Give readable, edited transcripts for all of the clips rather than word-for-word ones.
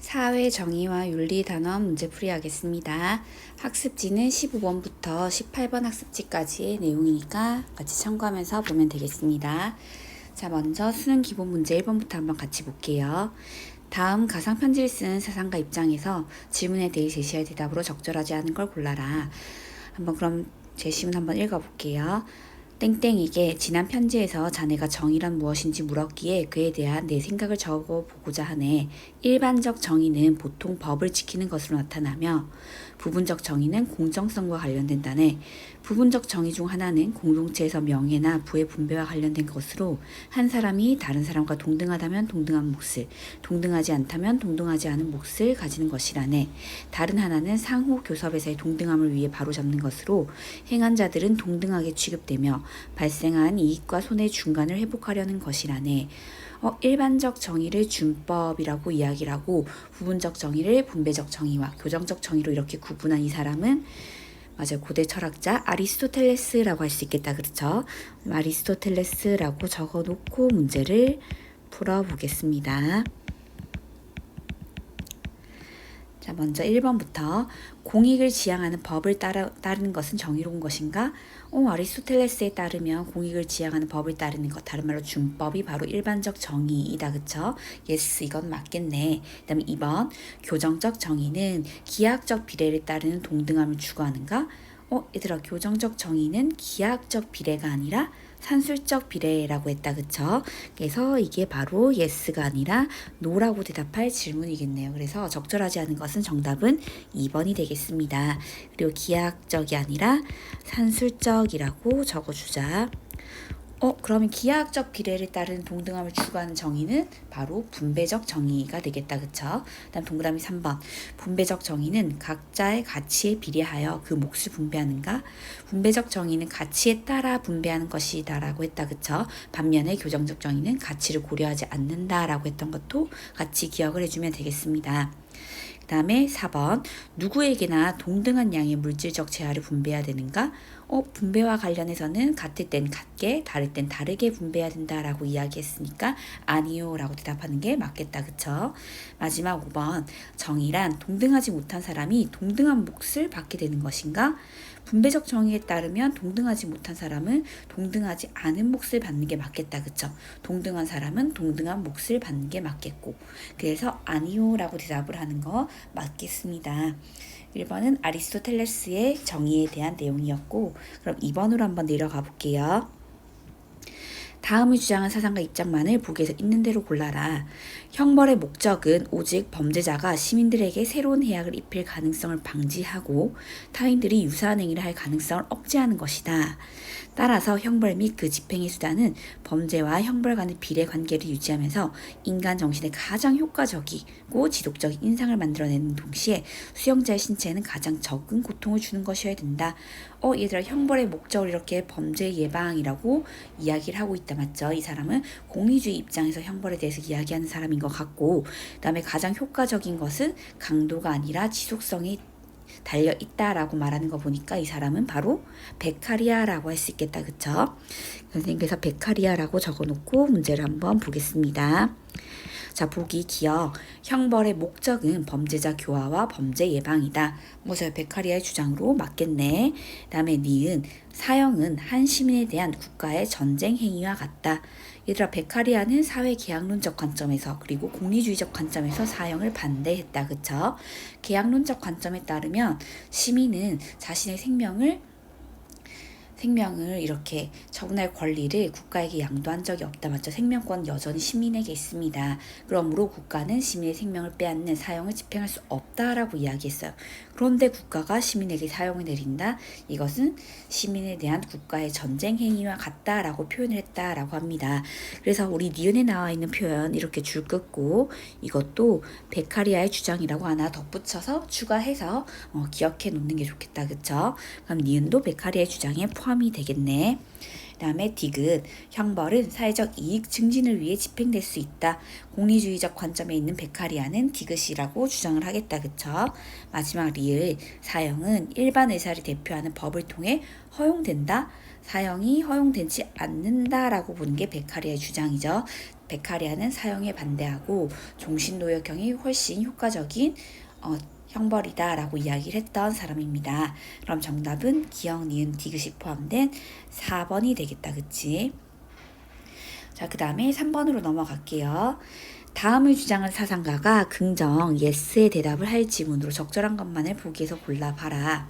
사회 정의와 윤리 단원 문제풀이 하겠습니다. 학습지는 15번부터 18번 학습지까지의 내용이니까 같이 참고하면서 보면 되겠습니다. 자, 먼저 수능 기본 문제 1번부터 한번 같이 볼게요. 다음 가상 편지를 쓴 사상가 입장에서 질문에 대해 제시할 대답으로 적절하지 않은 걸 골라라. 한번 그럼 제시문 한번 읽어볼게요. 땡땡에게 지난 편지에서 자네가 정의란 무엇인지 물었기에 그에 대한 내 생각을 적어보고자 하네. 일반적 정의는 보통 법을 지키는 것으로 나타나며 부분적 정의는 공정성과 관련된다네. 부분적 정의 중 하나는 공동체에서 명예나 부의 분배와 관련된 것으로 한 사람이 다른 사람과 동등하다면 동등한 몫을, 동등하지 않다면 동등하지 않은 몫을 가지는 것이라네. 다른 하나는 상호 교섭에서의 동등함을 위해 바로잡는 것으로 행한 자들은 동등하게 취급되며 발생한 이익과 손해의 중간을 회복하려는 것이라네. 일반적 정의를 준법이라고 이야기를 하고 부분적 정의를 분배적 정의와 교정적 정의로 이렇게 구분한 이 사람은 맞아요. 고대 철학자 아리스토텔레스라고 할 수 있겠다. 그렇죠? 아리스토텔레스라고 적어놓고 문제를 풀어보겠습니다. 자, 먼저 1번부터 공익을 지향하는 법을 따르는 것은 정의로운 것인가? 아리스토텔레스에 따르면 공익을 지향하는 법을 따르는 것, 다른 말로 준법이 바로 일반적 정의이다. 그쵸? 예스, 이건 맞겠네. 그 다음에 2번, 교정적 정의는 기하학적 비례를 따르는 동등함을 추구하는가? 얘들아, 교정적 정의는 기하학적 비례가 아니라 산술적 비례라고 했다. 그쵸? 그래서 이게 바로 yes가 아니라 no라고 대답할 질문이겠네요. 그래서 적절하지 않은 것은 정답은 2번이 되겠습니다. 그리고 기하학적이 아니라 산술적이라고 적어주자. 그러면 기하학적 비례를 따른 동등함을 추구하는 정의는 바로 분배적 정의가 되겠다. 그쵸? 다음 동그라미 3번. 분배적 정의는 각자의 가치에 비례하여 그 몫을 분배하는가? 분배적 정의는 가치에 따라 분배하는 것이다 라고 했다. 그쵸? 반면에 교정적 정의는 가치를 고려하지 않는다 라고 했던 것도 같이 기억을 해주면 되겠습니다. 그 다음에 4번. 누구에게나 동등한 양의 물질적 재화를 분배해야 되는가? 분배와 관련해서는 같을 땐 같게, 다를 땐 다르게 분배해야 된다라고 이야기했으니까 아니요 라고 대답하는 게 맞겠다. 그쵸? 마지막 5번. 정의란 동등하지 못한 사람이 동등한 몫을 받게 되는 것인가? 분배적 정의에 따르면 동등하지 못한 사람은 동등하지 않은 몫을 받는 게 맞겠다. 그쵸? 동등한 사람은 동등한 몫을 받는 게 맞겠고, 그래서 아니요 라고 대답을 하는 거 맞겠습니다. 1번은 아리스토텔레스의 정의에 대한 내용이었고, 그럼 2번으로 한번 내려가 볼게요. 다음을 주장한 사상가 입장만을 보기에서 있는 대로 골라라. 형벌의 목적은 오직 범죄자가 시민들에게 새로운 해악을 입힐 가능성을 방지하고 타인들이 유사한 행위를 할 가능성을 억제하는 것이다. 따라서 형벌 및 그 집행의 수단은 범죄와 형벌 간의 비례 관계를 유지하면서 인간 정신에 가장 효과적이고 지속적인 인상을 만들어내는 동시에 수용자의 신체에는 가장 적은 고통을 주는 것이어야 된다. 얘들아, 형벌의 목적을 이렇게 범죄 예방이라고 이야기를 하고 있다. 맞죠? 이 사람은 공의주의 입장에서 형벌에 대해서 이야기하는 사람인 것 같고, 그 다음에 가장 효과적인 것은 강도가 아니라 지속성이 달려 있다라고 말하는 거 보니까 이 사람은 바로 베카리아라고 할 수 있겠다. 그쵸? 선생님께서 베카리아라고 적어놓고 문제를 한번 보겠습니다. 자, 보기 기억. 형벌의 목적은 범죄자 교화와 범죄 예방이다. 뭐죠? 베카리아의 주장으로 맞겠네. 다음에 니은. 사형은 한 시민에 대한 국가의 전쟁 행위와 같다. 얘들아, 베카리아는 사회 계약론적 관점에서 그리고 공리주의적 관점에서 사형을 반대했다. 그쵸? 계약론적 관점에 따르면 시민은 자신의 생명을 이렇게 처분할 권리를 국가에게 양도한 적이 없다. 맞죠? 생명권 여전히 시민에게 있습니다. 그러므로 국가는 시민의 생명을 빼앗는 사형을 집행할 수 없다라고 이야기했어요. 그런데 국가가 시민에게 사형을 내린다? 이것은 시민에 대한 국가의 전쟁 행위와 같다라고 표현을 했다라고 합니다. 그래서 우리 니은에 나와 있는 표현 이렇게 줄 긋고 이것도 베카리아의 주장이라고 하나 덧붙여서 추가해서 기억해 놓는 게 좋겠다. 그쵸? 그럼 니은도 베카리아의 주장에 포함이 되겠네. 그 다음에 디귿. 형벌은 사회적 이익 증진을 위해 집행될 수 있다. 공리주의적 관점에 있는 베카리아는 디귿이라고 주장을 하겠다. 그쵸? 마지막 리을. 사형은 일반 의사를 대표하는 법을 통해 허용된다. 사형이 허용되지 않는다라고 보는 게 베카리아의 주장이죠. 베카리아는 사형에 반대하고 종신노역형이 훨씬 효과적인 형벌이다 라고 이야기를 했던 사람입니다. 그럼 정답은 기역, 니은, 디귿이 포함된 4번이 되겠다. 그치? 자, 그 다음에 3번으로 넘어갈게요. 다음을 주장한 사상가가 긍정, yes의 대답을 할 지문으로 적절한 것만을 보기에서 골라봐라.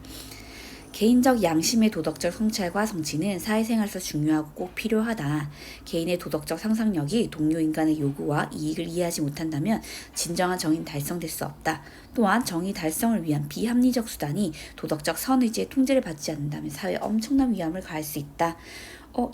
개인적 양심의 도덕적 성찰과 성취는 사회생활에서 중요하고 꼭 필요하다. 개인의 도덕적 상상력이 동료 인간의 요구와 이익을 이해하지 못한다면 진정한 정의는 달성될 수 없다. 또한 정의 달성을 위한 비합리적 수단이 도덕적 선의지의 통제를 받지 않는다면 사회에 엄청난 위험을 가할 수 있다.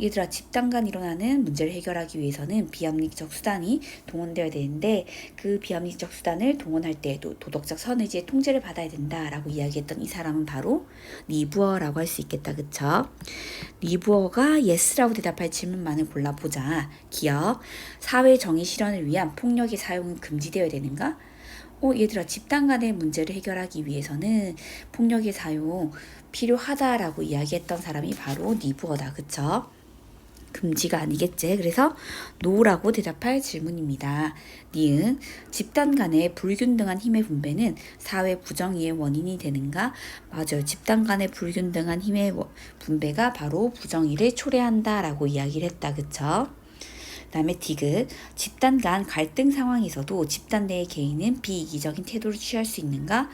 얘들아, 집단 간 일어나는 문제를 해결하기 위해서는 비합리적 수단이 동원되어야 되는데 그 비합리적 수단을 동원할 때에도 도덕적 선의지의 통제를 받아야 된다라고 이야기했던 이 사람은 바로 니부어라고 할 수 있겠다. 그쵸? 니부어가 yes라고 대답할 질문만을 골라보자. 기억, 사회 정의 실현을 위한 폭력의 사용은 금지되어야 되는가? 얘들아, 집단 간의 문제를 해결하기 위해서는 폭력의 사용 필요하다라고 이야기했던 사람이 바로 니부어다. 그쵸? 금지가 아니겠지. 그래서 no라고 대답할 질문입니다. 니은, 집단 간의 불균등한 힘의 분배는 사회 부정의의 원인이 되는가? 맞아요. 집단 간의 불균등한 힘의 분배가 바로 부정의를 초래한다 라고 이야기를 했다. 그쵸? 그 다음에 디귿, 집단 간 갈등 상황에서도 집단 내의 개인은 비이기적인 태도를 취할 수 있는가?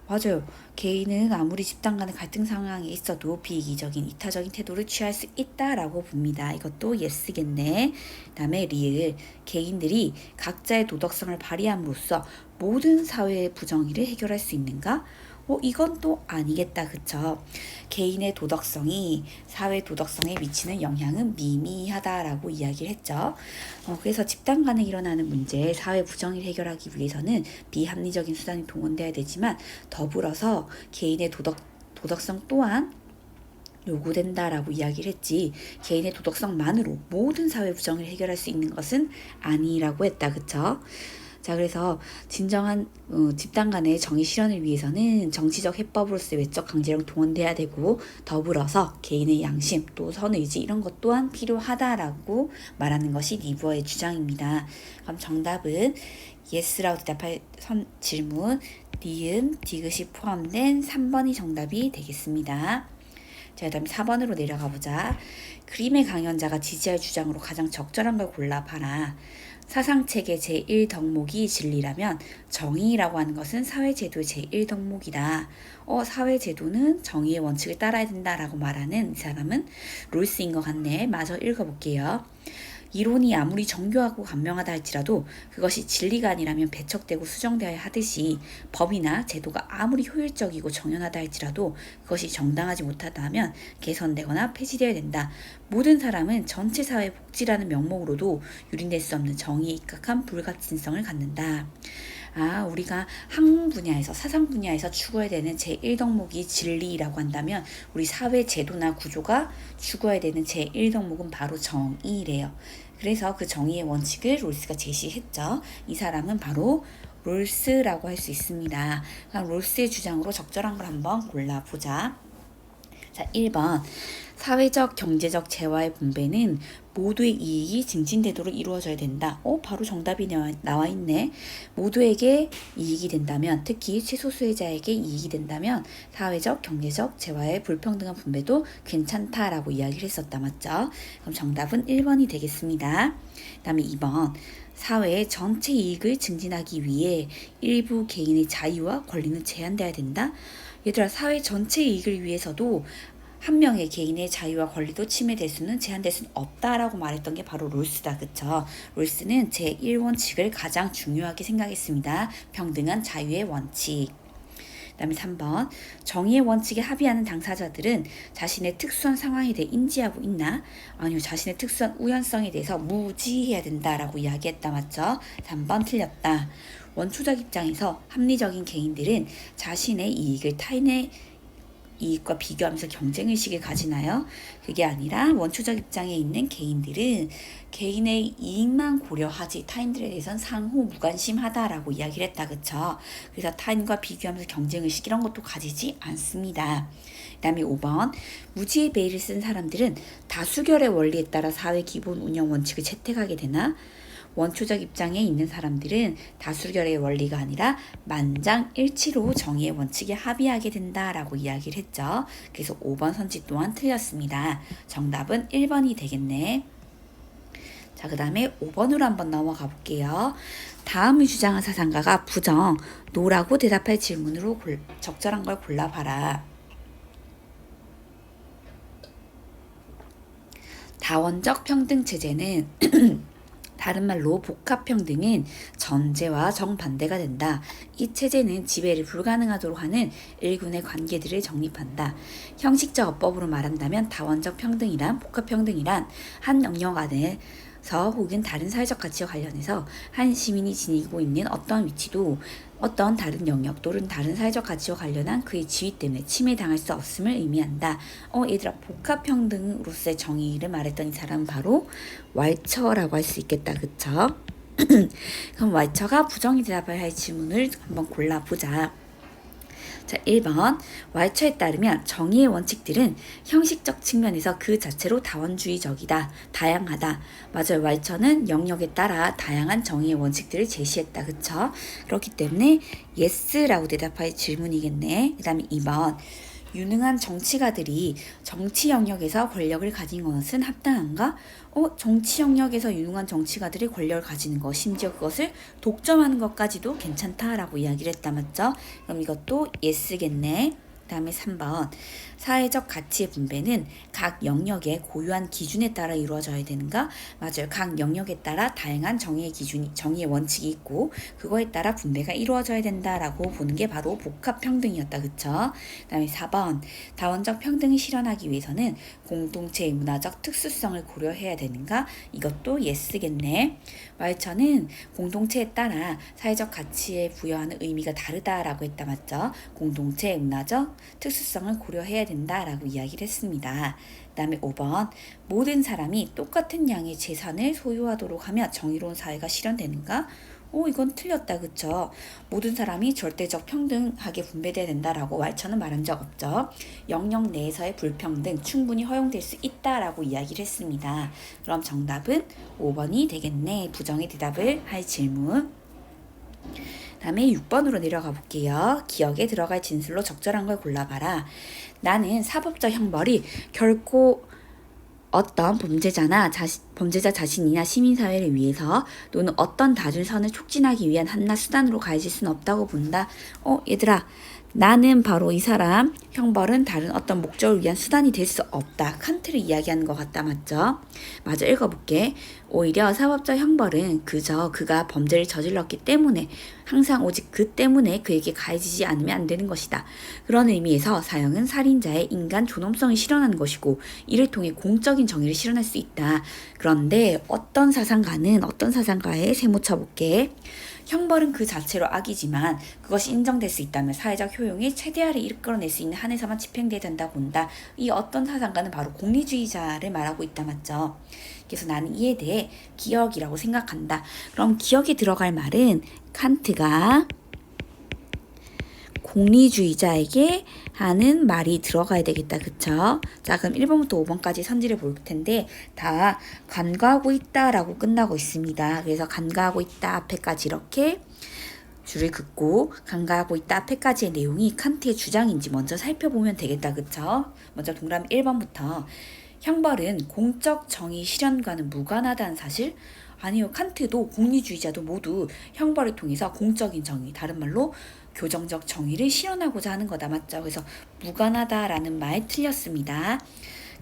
맞아요. 개인은 아무리 집단 간의 갈등 상황에 있어도 비이기적인 이타적인 태도를 취할 수 있다라고 봅니다. 이것도 yes겠네. 그 다음에 리을, 개인들이 각자의 도덕성을 발휘함으로써 모든 사회의 부정의를 해결할 수 있는가? 이건 또 아니겠다. 그쵸? 개인의 도덕성이 사회 도덕성에 미치는 영향은 미미하다라고 이야기를 했죠. 그래서 집단 간에 일어나는 문제, 사회 부정의를 해결하기 위해서는 비합리적인 수단이 동원돼야 되지만 더불어서 개인의 도덕성 또한 요구된다라고 이야기를 했지 개인의 도덕성만으로 모든 사회 부정을 해결할 수 있는 것은 아니라고 했다. 그쵸? 자, 그래서 진정한 집단 간의 정의 실현을 위해서는 정치적 해법으로서의 외적 강제력 동원돼야 되고 더불어서 개인의 양심 또 선의지 이런 것 또한 필요하다라고 말하는 것이 니부어의 주장입니다. 그럼 정답은 yes라고 대답할 질문 니은, 디귿이 포함된 3번이 정답이 되겠습니다. 자, 그 다음에 4번으로 내려가 보자. 그림의 강연자가 지지할 주장으로 가장 적절한 걸 골라봐라. 사상체계 제1덕목이 진리라면 정의라고 하는 것은 사회제도의 제1덕목이다. 사회제도는 정의의 원칙을 따라야 된다라고 말하는 이 사람은 롤스인 것 같네. 마저 읽어볼게요. 이론이 아무리 정교하고 간명하다 할지라도 그것이 진리가 아니라면 배척되고 수정되어야 하듯이 법이나 제도가 아무리 효율적이고 정연하다 할지라도 그것이 정당하지 못하다면 개선되거나 폐지되어야 된다. 모든 사람은 전체 사회 복지라는 명목으로도 유린될 수 없는 정의에 입각한 불가침성을 갖는다. 우리가 학문 분야에서 사상 분야에서 추구해야 되는 제1덕목이 진리라고 한다면 우리 사회 제도나 구조가 추구해야 되는 제1덕목은 바로 정의래요. 그래서 그 정의의 원칙을 롤스가 제시했죠. 이 사람은 바로 롤스라고 할 수 있습니다. 그럼 롤스의 주장으로 적절한 걸 한번 골라보자. 자, 1번. 사회적, 경제적 재화의 분배는 모두의 이익이 증진되도록 이루어져야 된다. 바로 정답이 나와 있네. 모두에게 이익이 된다면, 특히 최소수혜자에게 이익이 된다면 사회적, 경제적 재화의 불평등한 분배도 괜찮다라고 이야기를 했었다. 맞죠? 그럼 정답은 1번이 되겠습니다. 그 다음에 2번. 사회의 전체 이익을 증진하기 위해 일부 개인의 자유와 권리는 제한돼야 된다. 얘들아, 사회 전체 이익을 위해서도 한 명의 개인의 자유와 권리도 침해될 수는 제한될 수는 없다라고 말했던 게 바로 롤스다. 그쵸? 롤스는 제1원칙을 가장 중요하게 생각했습니다. 평등한 자유의 원칙. 그 다음에 3번. 정의의 원칙에 합의하는 당사자들은 자신의 특수한 상황에 대해 인지하고 있나? 아니요. 자신의 특수한 우연성에 대해서 무지해야 된다라고 이야기했다. 맞죠? 3번 틀렸다. 원초적 입장에서 합리적인 개인들은 자신의 이익을 타인의 이익과 비교하면서 경쟁의식을 가지나요? 그게 아니라 원초적 입장에 있는 개인들은 개인의 이익만 고려하지 타인들에 대해서는 상호 무관심하다라고 이야기를 했다. 그쵸? 그래서 타인과 비교하면서 경쟁의식 이런 것도 가지지 않습니다. 그 다음에 5번. 무지의 베일을 쓴 사람들은 다수결의 원리에 따라 사회 기본 운영 원칙을 채택하게 되나? 원초적 입장에 있는 사람들은 다수결의 원리가 아니라 만장일치로 정의의 원칙에 합의하게 된다라고 이야기를 했죠. 그래서 5번 선지 또한 틀렸습니다. 정답은 1번이 되겠네. 자, 그 다음에 5번으로 한번 넘어가 볼게요. 다음을 주장한 사상가가 부정, 노라고 대답할 질문으로 적절한 걸 골라봐라. 다원적 평등체제는 다른 말로 복합평등은 전제와 정반대가 된다. 이 체제는 지배를 불가능하도록 하는 일군의 관계들을 정립한다. 형식적 어법으로 말한다면 다원적 평등이란 복합평등이란 한 영역 안에서 혹은 다른 사회적 가치와 관련해서 한 시민이 지니고 있는 어떤 위치도 어떤 다른 영역 또는 다른 사회적 가치와 관련한 그의 지위 때문에 침해당할 수 없음을 의미한다. 얘들아, 복합평등으로서의 정의를 말했던 이 사람은 바로 왈처라고 할 수 있겠다. 그쵸? 그럼 왈처가 부정이 대답을 할 질문을 한번 골라보자. 자, 1번. 왈처에 따르면 정의의 원칙들은 형식적 측면에서 그 자체로 다원주의적이다. 다양하다. 맞아요. 왈처는 영역에 따라 다양한 정의의 원칙들을 제시했다. 그쵸? 그렇기 때문에 yes라고 대답할 질문이겠네. 그 다음에 2번. 유능한 정치가들이 정치 영역에서 권력을 가진 것은 합당한가? 정치 영역에서 유능한 정치가들이 권력을 가지는 것, 심지어 그것을 독점하는 것까지도 괜찮다라고 이야기를 했다. 맞죠? 그럼 이것도 yes겠네. 그 다음에 3번. 사회적 가치의 분배는 각 영역의 고유한 기준에 따라 이루어져야 되는가? 맞아요. 각 영역에 따라 다양한 정의의 원칙이 있고 그거에 따라 분배가 이루어져야 된다라고 보는 게 바로 복합평등이었다. 그쵸? 그 다음에 4번. 다원적 평등을 실현하기 위해서는 공동체의 문화적 특수성을 고려해야 되는가? 이것도 yes겠네. 왈처는 공동체에 따라 사회적 가치에 부여하는 의미가 다르다라고 했다. 맞죠? 공동체의 문화적 특수성을 고려해야 된다라고 이야기를 했습니다. 그 다음에 5번. 모든 사람이 똑같은 양의 재산을 소유하도록 하며 정의로운 사회가 실현되는가? 이건 틀렸다. 그쵸? 모든 사람이 절대적 평등하게 분배돼야 된다라고 왈처는 말한 적 없죠. 영역 내에서의 불평등 충분히 허용될 수 있다라고 이야기를 했습니다. 그럼 정답은 5번이 되겠네. 부정의 대답을 할 질문. 다음에 6번으로 내려가 볼게요. 기억에 들어갈 진술로 적절한 걸 골라봐라. 나는 사법적 형벌이 결코 어떤 범죄자 자신이나 시민사회를 위해서 또는 어떤 다중선을 촉진하기 위한 한낱 수단으로 가해질 수는 없다고 본다. 얘들아, 나는 바로 이 사람 형벌은 다른 어떤 목적을 위한 수단이 될 수 없다. 칸트를 이야기하는 것 같다. 맞죠? 맞아, 읽어볼게. 오히려 사법적 형벌은 그저 그가 범죄를 저질렀기 때문에 항상 오직 그 때문에 그에게 가해지지 않으면 안 되는 것이다. 그런 의미에서 사형은 살인자의 인간 존엄성을 실현하는 것이고 이를 통해 공적인 정의를 실현할 수 있다. 그런데 어떤 사상가의 세모 쳐볼게. 형벌은 그 자체로 악이지만 그것이 인정될 수 있다면 사회적 효용이 최대화를 이끌어낼 수 있는 한에서만 집행돼야 된다 본다. 이 어떤 사상가는 바로 공리주의자를 말하고 있다. 맞죠? 그래서 나는 이에 대해 기억이라고 생각한다. 그럼 기억에 들어갈 말은 칸트가 공리주의자에게 하는 말이 들어가야 되겠다. 그쵸? 자, 그럼 1번부터 5번까지 선지를 볼 텐데 다 간과하고 있다라고 끝나고 있습니다. 그래서 간과하고 있다 앞에까지 이렇게 줄을 긋고 간과하고 있다 앞에까지의 내용이 칸트의 주장인지 먼저 살펴보면 되겠다. 그쵸? 먼저 동그라미 1번부터 형벌은 공적 정의 실현과는 무관하다는 사실? 아니요. 칸트도 공리주의자도 모두 형벌을 통해서 공적인 정의, 다른 말로 교정적 정의를 실현하고자 하는 거다. 맞죠? 그래서 무관하다라는 말 틀렸습니다.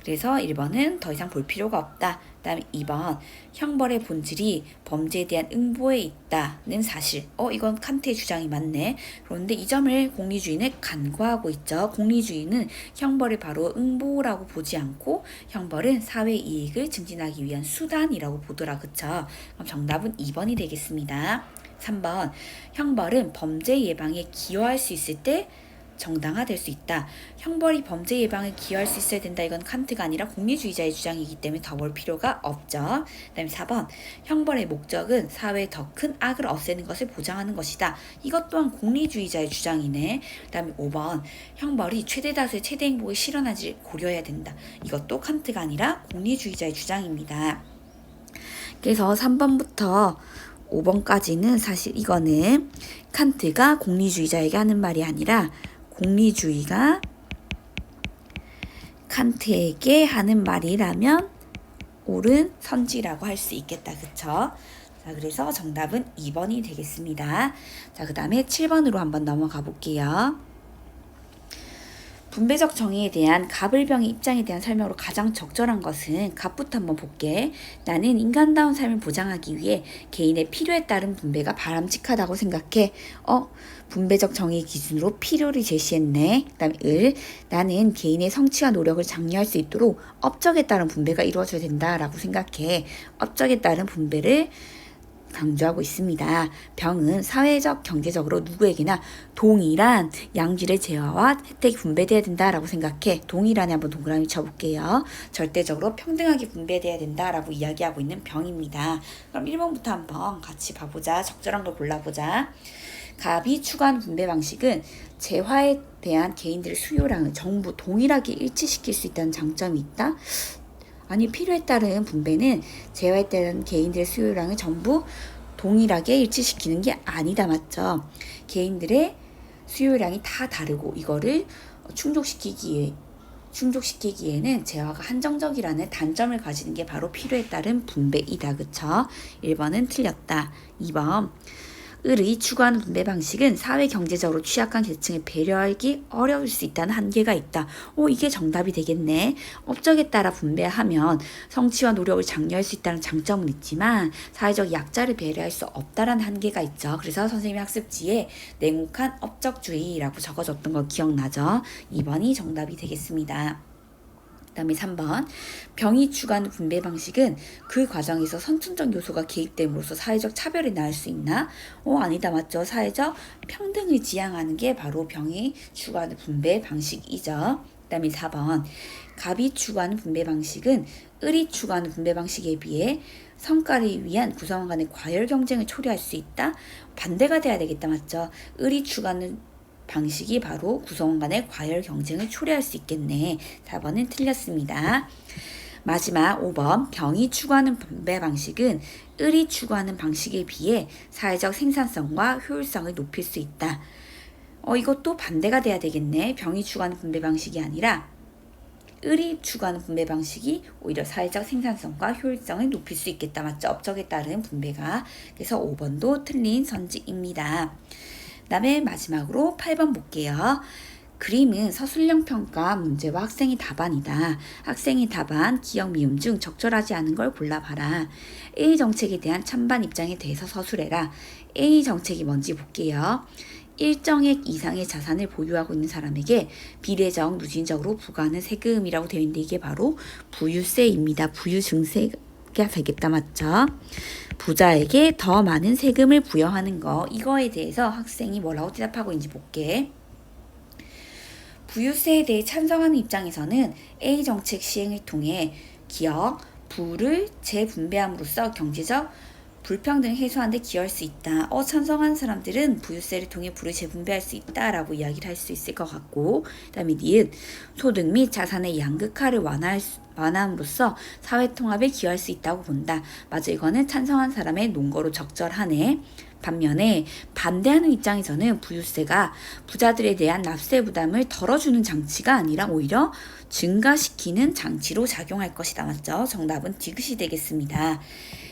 그래서 1번은 더 이상 볼 필요가 없다. 그 다음에 2번 형벌의 본질이 범죄에 대한 응보에 있다는 사실. 이건 칸트의 주장이 맞네. 그런데 이 점을 공리주의는 간과하고 있죠. 공리주의는 형벌을 바로 응보라고 보지 않고 형벌은 사회 이익을 증진하기 위한 수단이라고 보더라. 그쵸? 그럼 정답은 2번이 되겠습니다. 3번 형벌은 범죄 예방에 기여할 수 있을 때 정당화될 수 있다. 형벌이 범죄 예방에 기여할 수 있어야 된다. 이건 칸트가 아니라 공리주의자의 주장이기 때문에 더 볼 필요가 없죠. 그 다음에 4번 형벌의 목적은 사회의 더 큰 악을 없애는 것을 보장하는 것이다. 이것 또한 공리주의자의 주장이네. 그 다음에 5번 형벌이 최대 다수의 최대 행복을 실현하지 고려해야 된다. 이것도 칸트가 아니라 공리주의자의 주장입니다. 그래서 3번부터 5번까지는 사실 이거는 칸트가 공리주의자에게 하는 말이 아니라 공리주의가 칸트에게 하는 말이라면 옳은 선지라고 할 수 있겠다. 그쵸? 자, 그래서 정답은 2번이 되겠습니다. 자, 그 다음에 7번으로 한번 넘어가 볼게요. 분배적 정의에 대한 가불병의 입장에 대한 설명으로 가장 적절한 것은 갑부터 한번 볼게. 나는 인간다운 삶을 보장하기 위해 개인의 필요에 따른 분배가 바람직하다고 생각해. 분배적 정의 기준으로 필요를 제시했네. 그 다음에 나는 개인의 성취와 노력을 장려할 수 있도록 업적에 따른 분배가 이루어져야 된다라고 생각해. 업적에 따른 분배를 강조하고 있습니다. 병은 사회적, 경제적으로 누구에게나 동일한 양질의 재화와 혜택이 분배돼야 된다라고 생각해. 동일한에 한번 동그라미 쳐볼게요. 절대적으로 평등하게 분배돼야 된다라고 이야기하고 있는 병입니다. 그럼 1번부터 한번 같이 봐보자. 적절한 걸 골라보자. 갑이 추구하는 분배 방식은 재화에 대한 개인들의 수요량을 전부 동일하게 일치시킬 수 있다는 장점이 있다. 아니, 필요에 따른 분배는 재화에 따른 개인들의 수요량을 전부 동일하게 일치시키는 게 아니다. 맞죠? 개인들의 수요량이 다 다르고 이거를 충족시키기에는 재화가 한정적이라는 단점을 가지는 게 바로 필요에 따른 분배이다. 그쵸? 1번은 틀렸다. 2번 을의 추구하는 분배 방식은 사회 경제적으로 취약한 계층을 배려하기 어려울 수 있다는 한계가 있다. 이게 정답이 되겠네. 업적에 따라 분배하면 성취와 노력을 장려할 수 있다는 장점은 있지만 사회적 약자를 배려할 수 없다는 한계가 있죠. 그래서 선생님이 학습지에 냉혹한 업적주의라고 적어줬던 거 기억나죠? 2번이 정답이 되겠습니다. 그 다음에 3번 병이 추구하는 분배 방식은 그 과정에서 선천적 요소가 개입됨으로써 사회적 차별이 낳을 수 있나? 아니다. 맞죠? 사회적 평등을 지향하는 게 바로 병이 추구하는 분배 방식이죠. 그 다음에 4번 갑이 추구하는 분배 방식은 을이 추구하는 분배 방식에 비해 성과를 위한 구성원 간의 과열 경쟁을 초래할 수 있다? 반대가 돼야 되겠다. 맞죠? 을이 추구하는 방식이 바로 구성원 간의 과열 경쟁을 초래할 수 있겠네. 4번은 틀렸습니다. 마지막 5번 병이 추구하는 분배 방식은 을이 추구하는 방식에 비해 사회적 생산성과 효율성을 높일 수 있다. 이것도 반대가 돼야 되겠네. 병이 추구하는 분배 방식이 아니라 을이 추구하는 분배 방식이 오히려 사회적 생산성과 효율성을 높일 수 있겠다. 맞죠? 업적에 따른 분배가. 그래서 5번도 틀린 선지입니다. 그 다음에 마지막으로 8번 볼게요. 그림은 서술형 평가 문제와 학생의 답안이다. 학생의 답안, 기억, 미음 중 적절하지 않은 걸 골라봐라. A 정책에 대한 찬반 입장에 대해서 서술해라. A 정책이 뭔지 볼게요. 일정액 이상의 자산을 보유하고 있는 사람에게 비례적, 누진적으로 부과하는 세금이라고 되어 있는데 이게 바로 부유세입니다. 부유증세가 되겠다. 맞죠? 부자에게 더 많은 세금을 부여하는 거, 이거에 대해서 학생이 뭐라고 대답하고 있는지 볼게. 부유세에 대해 찬성하는 입장에서는 A 정책 시행을 통해 기업, 부를 재분배함으로써 경제적 불평등을 해소하는 데 기여할 수 있다. 찬성하는 사람들은 부유세를 통해 부를 재분배할 수 있다라고 이야기를 할 수 있을 것 같고, 그 다음에 니은 소득 및 자산의 양극화를 완화함으로써 사회통합에 기여할 수 있다고 본다. 맞아, 이거는 찬성한 사람의 논거로 적절하네. 반면에 반대하는 입장에서는 부유세가 부자들에 대한 납세 부담을 덜어주는 장치가 아니라 오히려 증가시키는 장치로 작용할 것이다. 맞죠? 정답은 디귿이 되겠습니다.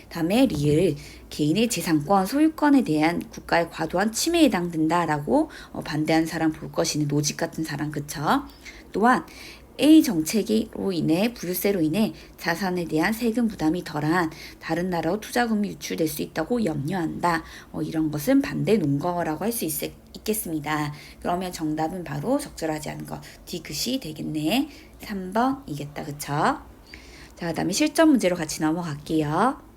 다음에 리을 개인의 재산권, 소유권에 대한 국가의 과도한 침해에 해당된다라고 반대하는 사람 볼 것이는 노직 같은 사람. 그쵸? 또한 A 정책으로 인해 부유세로 인해 자산에 대한 세금 부담이 덜한 다른 나라로 투자금이 유출될 수 있다고 염려한다. 이런 것은 반대 논거라고 할 수 있겠습니다. 그러면 정답은 바로 적절하지 않은 것 디귿이 되겠네. 3번이겠다. 그쵸? 자, 그 다음에 실전 문제로 같이 넘어갈게요.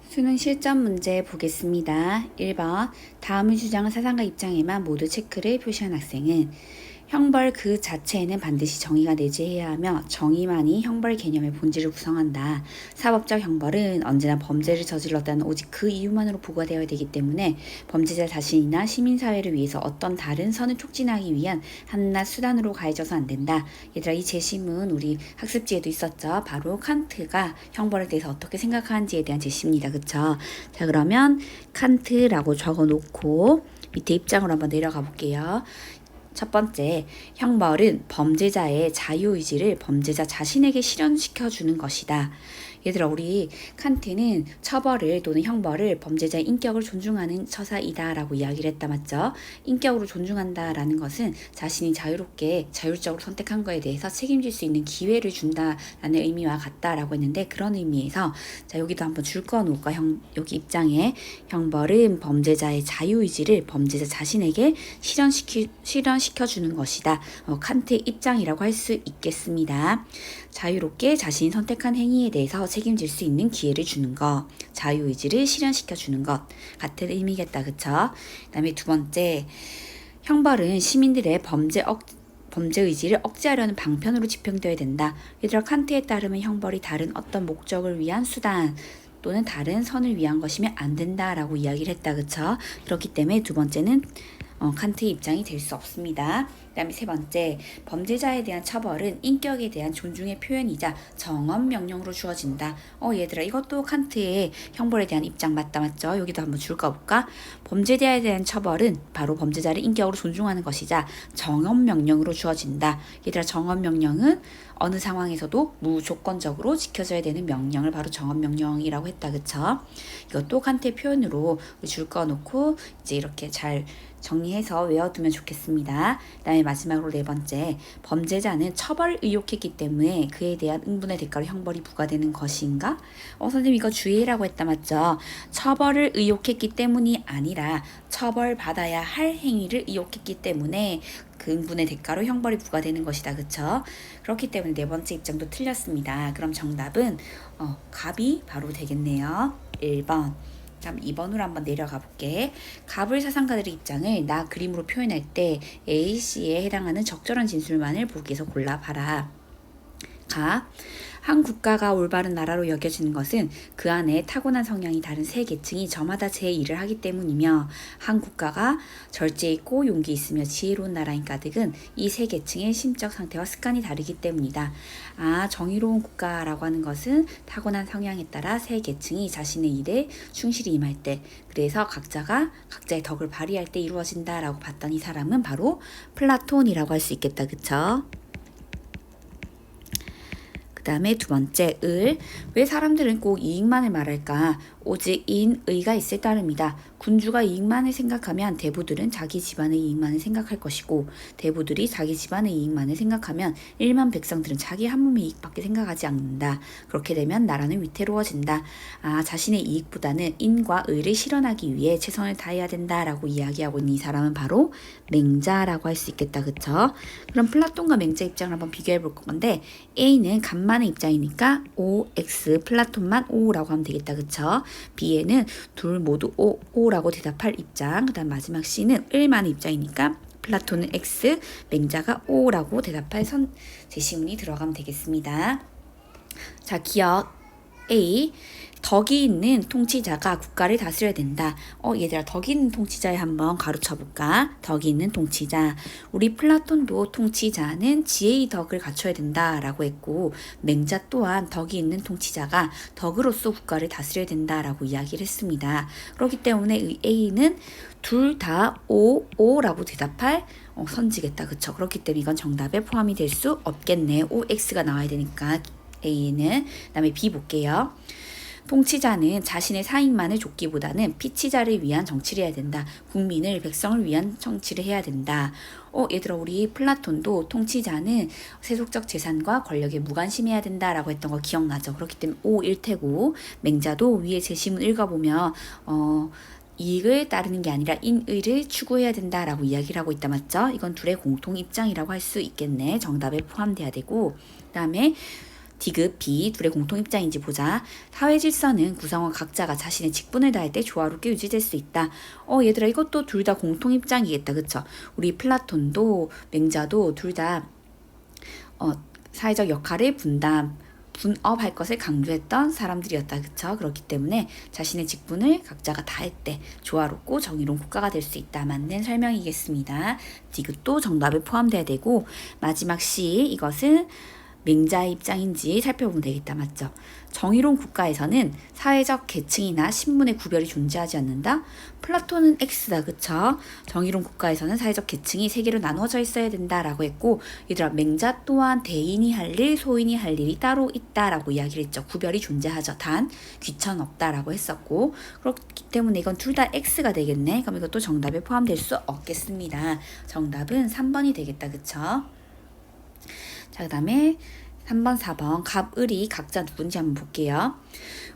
수능 실전 문제 보겠습니다. 1번 다음을 주장한 사상가 입장에만 모두 체크를 표시한 학생은 형벌 그 자체에는 반드시 정의가 내재해야 하며 정의만이 형벌 개념의 본질을 구성한다. 사법적 형벌은 언제나 범죄를 저질렀다는 오직 그 이유만으로 부과되어야 되기 때문에 범죄자 자신이나 시민사회를 위해서 어떤 다른 선을 촉진하기 위한 한낱 수단으로 가해져서 안 된다. 얘들아, 이 제시문 우리 학습지에도 있었죠. 바로 칸트가 형벌에 대해서 어떻게 생각하는지에 대한 제시입니다. 그쵸? 자, 그러면 칸트라고 적어놓고 밑에 입장으로 한번 내려가 볼게요. 첫 번째, 형벌은 범죄자의 자유의지를 범죄자 자신에게 실현시켜 주는 것이다. 얘들아, 우리 칸트는 처벌을 또는 형벌을 범죄자의 인격을 존중하는 처사이다 라고 이야기를 했다, 맞죠? 인격으로 존중한다 라는 것은 자신이 자유롭게 자율적으로 선택한 거에 대해서 책임질 수 있는 기회를 준다 라는 의미와 같다 라고 했는데, 그런 의미에서 자, 여기도 한번 줄 거 놓을까? 여기 입장에 형벌은 범죄자의 자유의지를 범죄자 자신에게 실현시켜 주는 것이다. 칸트의 입장이라고 할 수 있겠습니다. 자유롭게 자신이 선택한 행위에 대해서 책임질 수 있는 기회를 주는 것, 자유의지를 실현시켜 주는 것 같은 의미겠다. 그쵸? 그 다음에 두 번째, 형벌은 시민들의 범죄 의지를 억제하려는 방편으로 집행되어야 된다. 얘들아, 칸트에 따르면 형벌이 다른 어떤 목적을 위한 수단 또는 다른 선을 위한 것이면 안 된다라고 이야기를 했다. 그쵸? 그렇기 때문에 두 번째는 칸트의 입장이 될 수 없습니다. 그 다음에 세 번째, 범죄자에 대한 처벌은 인격에 대한 존중의 표현이자 정엄 명령으로 주어진다. 얘들아, 이것도 칸트의 형벌에 대한 입장 맞죠? 여기도 한번 줄까 볼까? 범죄자에 대한 처벌은 바로 범죄자를 인격으로 존중하는 것이자 정엄 명령으로 주어진다. 얘들아, 정엄 명령은 어느 상황에서도 무조건적으로 지켜져야 되는 명령을 바로 정엄 명령이라고 했다. 그쵸? 이것도 칸트의 표현으로 줄 거 놓고 이제 이렇게 잘 정리해서 외워두면 좋겠습니다. 그 다음에 마지막으로 네 번째, 범죄자는 처벌을 의욕했기 때문에 그에 대한 응분의 대가로 형벌이 부과되는 것인가? 선생님 이거 주의라고 했다, 맞죠? 처벌을 의욕했기 때문이 아니라 처벌받아야 할 행위를 의욕했기 때문에 그 응분의 대가로 형벌이 부과되는 것이다. 그쵸? 그렇기 때문에 네 번째 입장도 틀렸습니다. 그럼 정답은 갑이 바로 되겠네요. 1번. 다음 2번으로 한번 내려가 볼게. 갑을 사상가들의 입장을 나 그림으로 표현할 때 A, C에 해당하는 적절한 진술만을 보기에서 골라봐라. 가. 한 국가가 올바른 나라로 여겨지는 것은 그 안에 타고난 성향이 다른 세 계층이 저마다 제 일을 하기 때문이며, 한 국가가 절제 있고 용기 있으며 지혜로운 나라인 까닭은 이 세 계층의 심적 상태와 습관이 다르기 때문이다. 정의로운 국가라고 하는 것은 타고난 성향에 따라 세 계층이 자신의 일에 충실히 임할 때, 그래서 각자가 각자의 덕을 발휘할 때 이루어진다라고 봤던 이 사람은 바로 플라톤이라고 할 수 있겠다. 그쵸? 그 다음에 두 번째, 왜 사람들은 꼭 이익만을 말할까? 오직 인의가 있을 따름이다. 군주가 이익만을 생각하면 대부들은 자기 집안의 이익만을 생각할 것이고, 대부들이 자기 집안의 이익만을 생각하면 일만 백성들은 자기 한 몸의 이익밖에 생각하지 않는다. 그렇게 되면 나라는 위태로워진다. 자신의 이익보다는 인과 의를 실현하기 위해 최선을 다해야 된다라고 이야기하고 있는 이 사람은 바로 맹자라고 할 수 있겠다. 그쵸? 그럼 플라톤과 맹자 입장을 한번 비교해 볼 건데, A는 간만의 입장이니까 OX, 플라톤만 O라고 하면 되겠다. 그쵸? B에는 둘 모두 O라고 대답할 입장. 그 다음 마지막 C는 을만의 입장이니까 플라톤은 X, 맹자가 O라고 대답할 제시문이 들어가면 되겠습니다. 자, 기억 A. 덕이 있는 통치자가 국가를 다스려야 된다. 얘들아, 덕이 있는 통치자에 한번 가로쳐볼까? 덕이 있는 통치자. 우리 플라톤도 통치자는 지혜의 덕을 갖춰야 된다라고 했고, 맹자 또한 덕이 있는 통치자가 덕으로서 국가를 다스려야 된다라고 이야기를 했습니다. 그렇기 때문에 의 A는 둘 다 O라고 대답할 선지겠다. 그쵸? 그렇기 때문에 이건 정답에 포함이 될 수 없겠네. OX가 나와야 되니까 A는. 그 다음에 B 볼게요. 통치자는 자신의 사익만을 좇기보다는 피치자를 위한 정치를 해야 된다. 국민을, 백성을 위한 정치를 해야 된다. 얘들아, 우리 플라톤도 통치자는 세속적 재산과 권력에 무관심해야 된다라고 했던 거 기억나죠? 그렇기 때문에 O일 테고, 맹자도 위에 제시문 읽어보면 이익을 따르는 게 아니라 인의를 추구해야 된다라고 이야기를 하고 있다. 맞죠? 이건 둘의 공통 입장이라고 할 수 있겠네. 정답에 포함돼야 되고, 그 다음에 디귿, 비 둘의 공통 입장인지 보자. 사회 질서는 구성원 각자가 자신의 직분을 다할 때 조화롭게 유지될 수 있다. 얘들아 이것도 둘 다 공통 입장이겠다. 그쵸? 우리 플라톤도 맹자도 둘 다 사회적 역할을 분업할 것을 강조했던 사람들이었다. 그쵸? 그렇기 때문에 자신의 직분을 각자가 다할 때 조화롭고 정의로운 국가가 될 수 있다. 맞는 설명이겠습니다. 디귿도 정답에 포함돼야 되고 마지막 C 이것은 맹자의 입장인지 살펴보면 되겠다. 맞죠? 정의로운 국가에서는 사회적 계층이나 신분의 구별이 존재하지 않는다. 플라톤은 X다. 그쵸? 정의로운 국가에서는 사회적 계층이 세 개로 나누어져 있어야 된다라고 했고 얘들아 맹자 또한 대인이 할 일, 소인이 할 일이 따로 있다라고 이야기를 했죠. 구별이 존재하죠. 단 귀천 없다라고 했었고 그렇기 때문에 이건 둘 다 X가 되겠네. 그럼 이것도 정답에 포함될 수 없겠습니다. 정답은 3번이 되겠다. 그쵸? 자, 그 다음에 3번, 4번 갑, 을이 각자 누군지 한번 볼게요.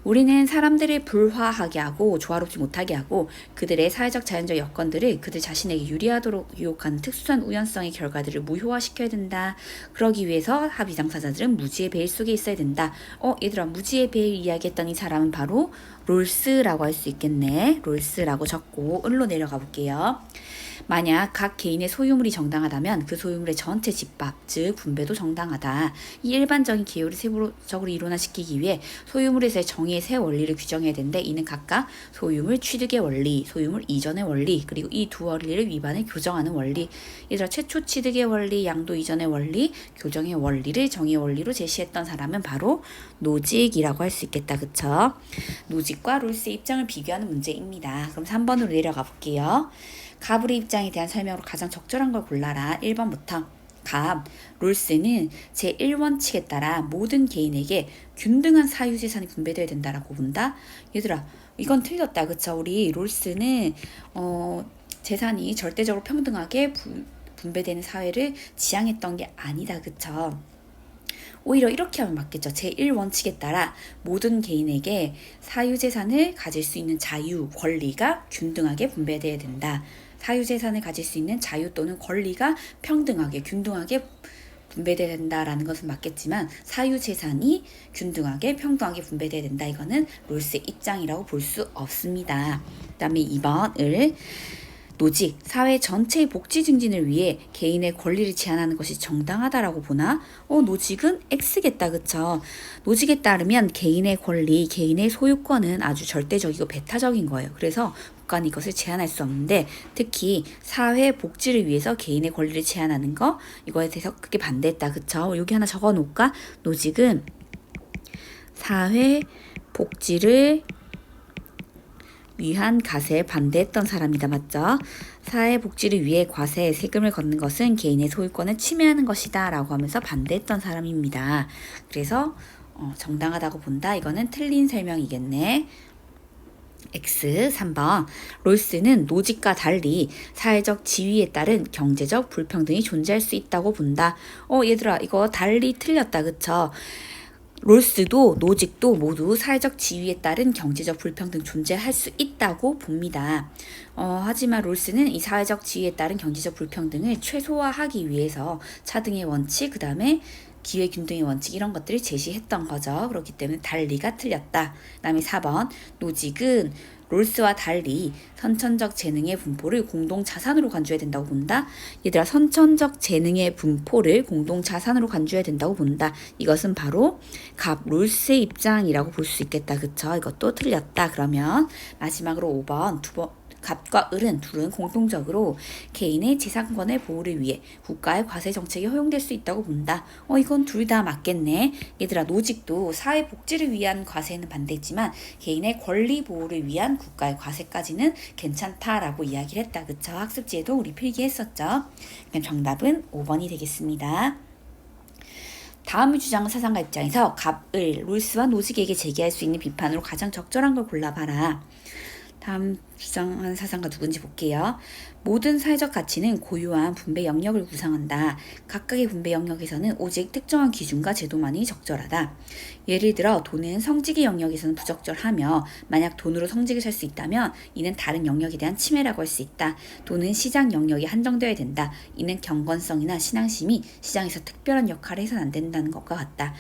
우리는 사람들을 불화하게 하고 조화롭지 못하게 하고 그들의 사회적 자연적 여건들을 그들 자신에게 유리하도록 유혹하는 특수한 우연성의 결과들을 무효화시켜야 된다. 그러기 위해서 합 이상사자들은 무지의 베일 속에 있어야 된다. 얘들아 무지의 베일 이야기했던 이 사람은 바로 롤스라고 할 수 있겠네. 롤스라고 적고 을로 내려가 볼게요. 만약 각 개인의 소유물이 정당하다면 그 소유물의 전체 집합, 즉 분배도 정당하다. 이 일반적인 기호를 세부적으로 이론화시키기 위해 소유물에서의 정의의 세 원리를 규정해야 되는데 이는 각각 소유물 취득의 원리, 소유물 이전의 원리, 그리고 이 두 원리를 위반해 교정하는 원리. 얘들아 최초 취득의 원리, 양도 이전의 원리, 교정의 원리를 정의의 원리로 제시했던 사람은 바로 노직이라고 할 수 있겠다. 그쵸? 노직과 롤스의 입장을 비교하는 문제입니다. 그럼 3번으로 내려가 볼게요. 갑의 입장에 대한 설명으로 가장 적절한 걸 골라라. 1번부터 갑, 롤스는 제1원칙에 따라 모든 개인에게 균등한 사유재산이 분배되어야 된다라고 본다. 얘들아 이건 틀렸다. 그쵸? 우리 롤스는 재산이 절대적으로 평등하게 분배되는 사회를 지향했던 게 아니다. 그쵸? 오히려 이렇게 하면 맞겠죠. 제1원칙에 따라 모든 개인에게 사유재산을 가질 수 있는 자유, 권리가 균등하게 분배되어야 된다. 사유재산을 가질 수 있는 자유 또는 권리가 평등하게, 균등하게 분배돼야 된다라는 것은 맞겠지만 사유재산이 균등하게, 평등하게 분배돼야 된다. 이거는 롤스의 입장이라고 볼 수 없습니다. 그 다음에 2번을 노직, 사회 전체의 복지 증진을 위해 개인의 권리를 제한하는 것이 정당하다라고 보나? 노직은 X겠다. 그쵸? 노직에 따르면 개인의 권리, 개인의 소유권은 아주 절대적이고 배타적인 거예요. 그래서 국가는 이것을 제한할 수 없는데 특히 사회 복지를 위해서 개인의 권리를 제한하는 거 이거에 대해서 크게 반대했다. 그쵸? 여기 하나 적어 놓을까? 노직은 사회 복지를 위한 가세에 반대했던 사람이다. 맞죠? 사회복지를 위해 과세, 세금을 걷는 것은 개인의 소유권을 침해하는 것이다 라고 하면서 반대했던 사람입니다. 그래서 정당하다고 본다. 이거는 틀린 설명이겠네. X 3번 롤스는 노직과 달리 사회적 지위에 따른 경제적 불평등이 존재할 수 있다고 본다. 얘들아 이거 달리 틀렸다. 그쵸? 롤스도 노직도 모두 사회적 지위에 따른 경제적 불평등 존재할 수 있다고 봅니다. 하지만 롤스는 이 사회적 지위에 따른 경제적 불평등을 최소화하기 위해서 차등의 원칙, 그 다음에 기회균등의 원칙 이런 것들을 제시했던 거죠. 그렇기 때문에 달리가 틀렸다. 그 다음에 4번 노직은 롤스와 달리 선천적 재능의 분포를 공동 자산으로 간주해야 된다고 본다. 얘들아 선천적 재능의 분포를 공동 자산으로 간주해야 된다고 본다. 이것은 바로 갑 롤스의 입장이라고 볼 수 있겠다. 그쵸? 이것도 틀렸다. 그러면 마지막으로 5번 갑과 을은 둘은 공통적으로 개인의 재산권의 보호를 위해 국가의 과세 정책이 허용될 수 있다고 본다. 이건 둘 다 맞겠네. 얘들아 노직도 사회 복지를 위한 과세는 반대했지만 개인의 권리 보호를 위한 국가의 과세까지는 괜찮다라고 이야기를 했다. 그쵸? 학습지에도 우리 필기했었죠. 그럼 정답은 5번이 되겠습니다. 다음의 주장은 사상가 입장에서 갑, 을, 롤스와 노직에게 제기할 수 있는 비판으로 가장 적절한 걸 골라봐라. 다음 주장한 사상가 누군지 볼게요. 모든 사회적 가치는 고유한 분배 영역을 구성한다. 각각의 분배 영역에서는 오직 특정한 기준과 제도만이 적절하다. 예를 들어 돈은 성직의 영역에서는 부적절하며 만약 돈으로 성직을 살 수 있다면 이는 다른 영역에 대한 침해라고 할 수 있다. 돈은 시장 영역이 한정되어야 된다. 이는 경건성이나 신앙심이 시장에서 특별한 역할을 해서는 안 된다는 것과 같다.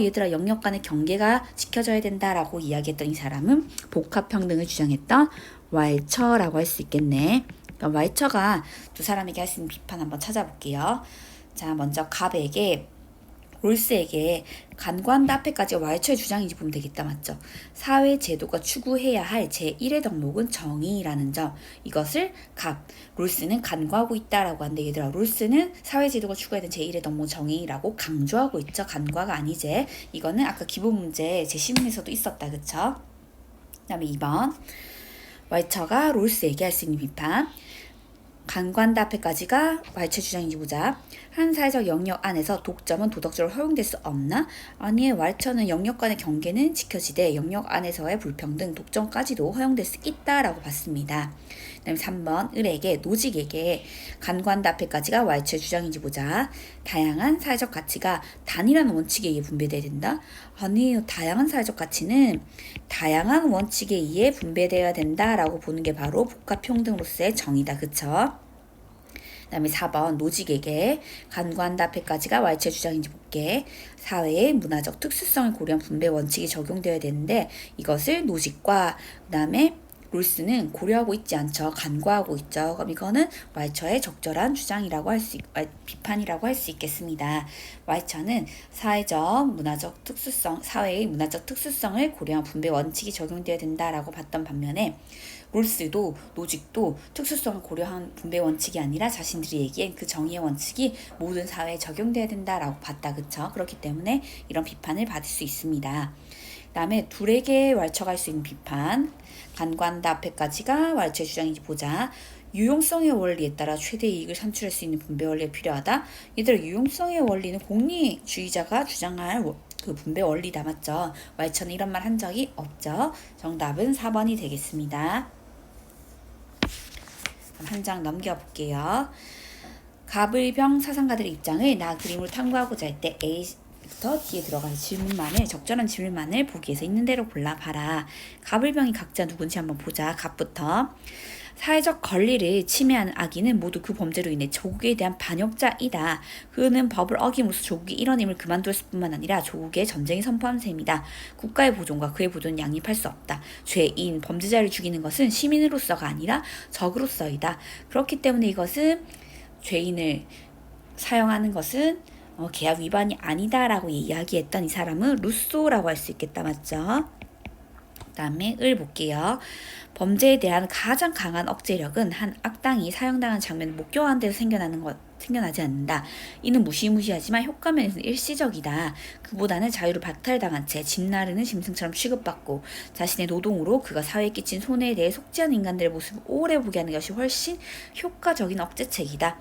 얘들아 영역 간의 경계가 지켜져야 된다라고 이야기했던 이 사람은 복합평등을 주장했던 왈처라고 할 수 있겠네. 그러니까 왈처가 두 사람에게 할 수 있는 비판 한번 찾아볼게요. 자, 먼저 갑에게 롤스에게 간과한다 앞에까지 왈처의 주장인지 보면 되겠다. 맞죠? 사회 제도가 추구해야 할 제1의 덕목은 정의라는 점. 이것을 롤스는 간과하고 있다라고 하는데 얘들아 롤스는 사회 제도가 추구해야 되는 제1의 덕목 정의라고 강조하고 있죠. 간과가 아니지. 이거는 아까 기본 문제 제10문에서도 있었다. 그쵸? 그 다음에 2번 왈처가 롤스에게 할 수 있는 비판. 간과한다 앞에까지가 왈처 주장인지 보자. 한 사회적 영역 안에서 독점은 도덕적으로 허용될 수 없나? 아니, 왈처는 영역 간의 경계는 지켜지되 영역 안에서의 불평등, 독점까지도 허용될 수 있다라고 봤습니다. 그 다음에 3번 을에게, 노직에게 간과한다 앞에까지가 왈처의 주장인지 보자. 다양한 사회적 가치가 단일한 원칙에 의해 분배돼야 된다? 아니, 다양한 사회적 가치는 다양한 원칙에 의해 분배되어야 된다라고 보는 게 바로 복합평등으로서의 정의다. 그쵸? 그 다음에 4번 노직에게 간과한다 앞에까지가 왈처의 주장인지 볼게. 사회의 문화적 특수성을 고려한 분배 원칙이 적용되어야 되는데 이것을 노직과 그 다음에 롤스는 고려하고 있지 않죠. 간과하고 있죠. 그럼 이거는 왈처의 적절한 주장이라고 비판이라고 할 수 있겠습니다. 왈처는 사회의 문화적 특수성을 고려한 분배 원칙이 적용되어야 된다라고 봤던 반면에 롤스도 노직도 특수성을 고려한 분배 원칙이 아니라 자신들이 얘기한 그 정의의 원칙이 모든 사회에 적용돼야 된다라고 봤다. 그쵸? 그렇기 때문에 이런 비판을 받을 수 있습니다. 그 다음에 둘에게 왈처가 할 수 있는 비판. 간과한다 앞에까지가 왈처의 주장인지 보자. 유용성의 원리에 따라 최대 이익을 산출할 수 있는 분배 원리가 필요하다. 얘들아 유용성의 원리는 공리주의자가 주장할 그 분배 원리다. 맞죠? 왈처는 이런 말 한 적이 없죠. 정답은 4번이 되겠습니다. 한 장 넘겨볼게요. 갑을병 사상가들의 입장을 나 그림으로 탐구하고자 할 때 A부터 D에 들어갈 적절한 질문만을 보기에서 있는 대로 골라봐라. 갑을병이 각자 누군지 한번 보자. 갑부터. 사회적 권리를 침해하는 악인은 모두 그 범죄로 인해 조국에 대한 반역자이다. 그는 법을 어김으로써 조국이 이런 힘을 그만두었을 뿐만 아니라 조국의 전쟁에 선포한 셈이다. 국가의 보존과 그의 보존은 양립할 수 없다. 죄인, 범죄자를 죽이는 것은 시민으로서가 아니라 적으로서이다. 그렇기 때문에 이것은 죄인을 사용하는 것은 계약 위반이 아니다라고 이야기했던 이 사람은 루소라고 할 수 있겠다. 맞죠? 그 다음에 을 볼게요. 범죄에 대한 가장 강한 억제력은 한 악당이 사형당한 장면을 목격한 데서 생겨나지 않는다. 이는 무시무시하지만 효과면에서는 일시적이다. 그보다는 자유를 박탈당한 채 집나르는 짐승처럼 취급받고 자신의 노동으로 그가 사회에 끼친 손해에 대해 속지한 인간들의 모습을 오래 보게 하는 것이 훨씬 효과적인 억제책이다.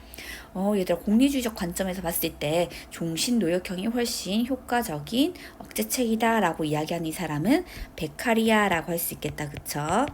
얘들아 공리주의적 관점에서 봤을 때 종신노역형이 훨씬 효과적인 억제책이다 라고 이야기하는 이 사람은 베카리아라고 할 수 있겠다. 그쵸?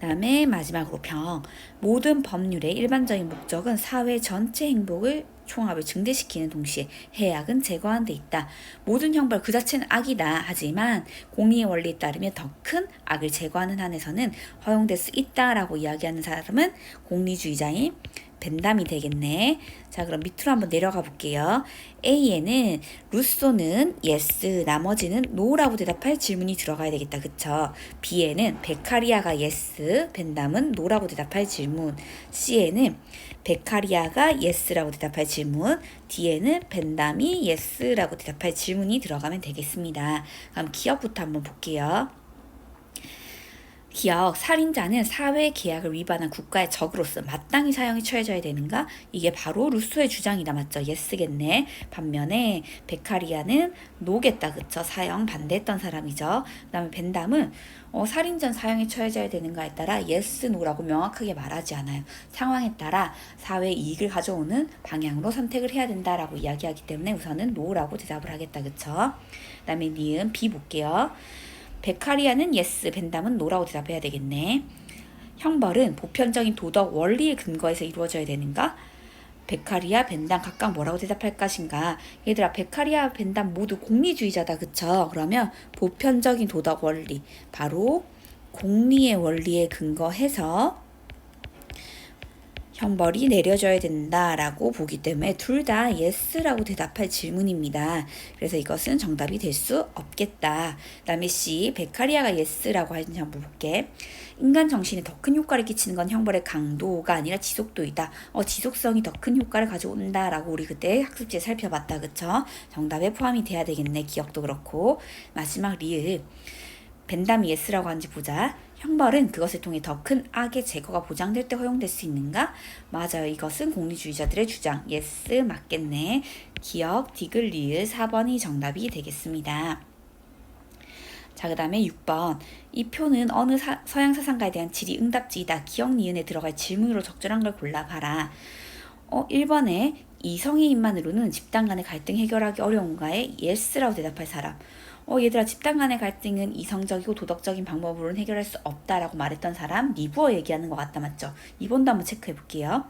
그 다음에 마지막으로 병. 모든 법률의 일반적인 목적은 사회 전체 행복을 총합을 증대시키는 동시에 해악은 제거하는 데 있다. 모든 형벌 그 자체는 악이다. 하지만 공리의 원리에 따르면 더 큰 악을 제거하는 한에서는 허용될 수 있다라고 이야기하는 사람은 공리주의자인 벤담이 되겠네. 자, 그럼 밑으로 한번 내려가 볼게요. A에는 루소는 yes, 나머지는 no라고 대답할 질문이 들어가야 되겠다. 그쵸? B에는 베카리아가 yes, 벤담은 no라고 대답할 질문. C에는 베카리아가 yes라고 대답할 질문. D에는 벤담이 yes라고 대답할 질문이 들어가면 되겠습니다. 그럼 기억부터 한번 볼게요. 기억, 살인자는 사회 계약을 위반한 국가의 적으로서 마땅히 사형에 처해져야 되는가? 이게 바로 루소의 주장이다. 맞죠? 예스겠네. 반면에 베카리아는 노겠다. 그쵸? 사형 반대했던 사람이죠. 그 다음에 벤담은 살인자는 사형에 처해져야 되는가에 따라 예스, 노라고 명확하게 말하지 않아요. 상황에 따라 사회 이익을 가져오는 방향으로 선택을 해야 된다라고 이야기하기 때문에 우선은 노라고 대답을 하겠다. 그쵸? 그 다음에 니은 B 볼게요. 베카리아는 yes, 벤담은 no라고 대답해야 되겠네. 형벌은 보편적인 도덕 원리의 근거에서 이루어져야 되는가? 베카리아, 벤담 각각 뭐라고 대답할 것인가? 얘들아, 베카리아, 벤담 모두 공리주의자다, 그쵸? 그러면 보편적인 도덕 원리, 바로 공리의 원리에 근거해서 형벌이 내려져야 된다라고 보기 때문에 둘 다 yes라고 대답할 질문입니다. 그래서 이것은 정답이 될 수 없겠다. 그 다음에 C, 베카리아가 yes라고 하는지 한번 볼게. 인간 정신에 더 큰 효과를 끼치는 건 형벌의 강도가 아니라 지속도이다. 지속성이 더 큰 효과를 가져온다라고 우리 그때 학습지에 살펴봤다. 그쵸? 정답에 포함이 돼야 되겠네. 기억도 그렇고. 마지막 리을. 벤담이 yes라고 하는지 보자. 형벌은 그것을 통해 더 큰 악의 제거가 보장될 때 허용될 수 있는가? 맞아요. 이것은 공리주의자들의 주장. yes, 맞겠네. 기억, 디귿, 리을 4번이 정답이 되겠습니다. 자, 그 다음에 6번. 이 표는 어느 서양 사상가에 대한 질의 응답지이다. 기억, 니은에 들어갈 질문으로 적절한 걸 골라봐라. 1번에 이성의 입만으로는 집단 간의 갈등 해결하기 어려운가에 yes라고 대답할 사람. 얘들아, 집단 간의 갈등은 이성적이고 도덕적인 방법으로는 해결할 수 없다라고 말했던 사람, 리부어 얘기하는 것 같다, 맞죠? 2번도 한번 체크해 볼게요.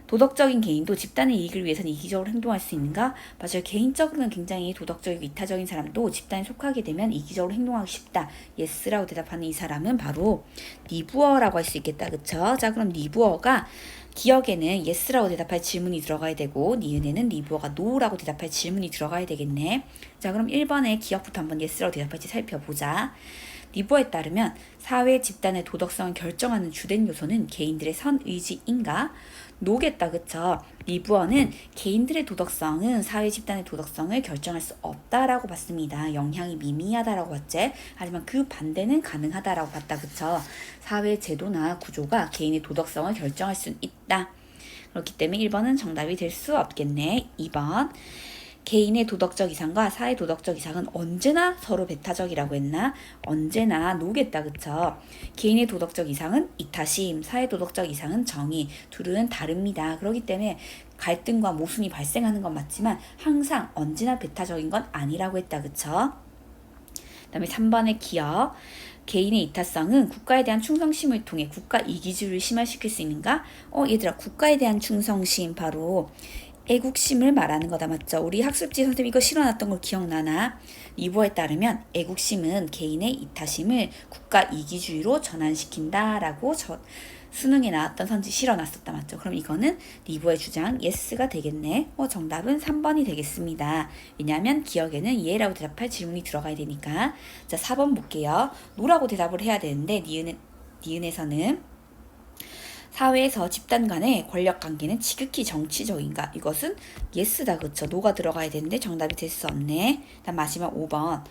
도덕적인 개인도 집단의 이익을 위해서는 이기적으로 행동할 수 있는가? 맞아요. 개인적으로는 굉장히 도덕적이고 이타적인 사람도 집단에 속하게 되면 이기적으로 행동하기 쉽다. yes라고 대답하는 이 사람은 바로 리부어라고 할 수 있겠다. 그쵸? 자, 그럼 리부어가 기억에는 yes라고 대답할 질문이 들어가야 되고 니은에는 리부어가 no라고 대답할 질문이 들어가야 되겠네. 자, 그럼 1번에 기억부터 한번 yes라고 대답할지 살펴보자. 리부어에 따르면 사회 집단의 도덕성을 결정하는 주된 요소는 개인들의 선의지인가? 노겠다, 그쵸? 리부어는 개인들의 도덕성은 사회 집단의 도덕성을 결정할 수 없다라고 봤습니다. 영향이 미미하다라고 봤지? 하지만 그 반대는 가능하다라고 봤다, 그쵸? 사회 제도나 구조가 개인의 도덕성을 결정할 수 있다. 그렇기 때문에 1번은 정답이 될 수 없겠네. 2번. 개인의 도덕적 이상과 사회 도덕적 이상은 언제나 서로 배타적이라고 했나? 언제나 노겠다, 그쵸? 개인의 도덕적 이상은 이타심, 사회 도덕적 이상은 정의. 둘은 다릅니다. 그렇기 때문에 갈등과 모순이 발생하는 건 맞지만 항상 언제나 배타적인 건 아니라고 했다, 그쵸? 그 다음에 3번의 기억. 개인의 이타성은 국가에 대한 충성심을 통해 국가 이기주의를 심화시킬 수 있는가? 얘들아, 국가에 대한 충성심 바로 애국심을 말하는 거다, 맞죠? 우리 학습지 선생님 이거 실어놨던 거 기억나나? 리부어에 따르면 애국심은 개인의 이타심을 국가 이기주의로 전환시킨다라고 수능에 나왔던 선지 실어놨었다, 맞죠? 그럼 이거는 리부어의 주장 yes가 되겠네. 정답은 3번이 되겠습니다. 왜냐하면 기억에는 예라고 대답할 질문이 들어가야 되니까. 자, 4번 볼게요. 노라고 대답을 해야 되는데 니은에서는 사회에서 집단 간의 권력 관계는 지극히 정치적인가? 이것은 yes다, 그쵸? no가 들어가야 되는데 정답이 될 수 없네. 다음 마지막 5번.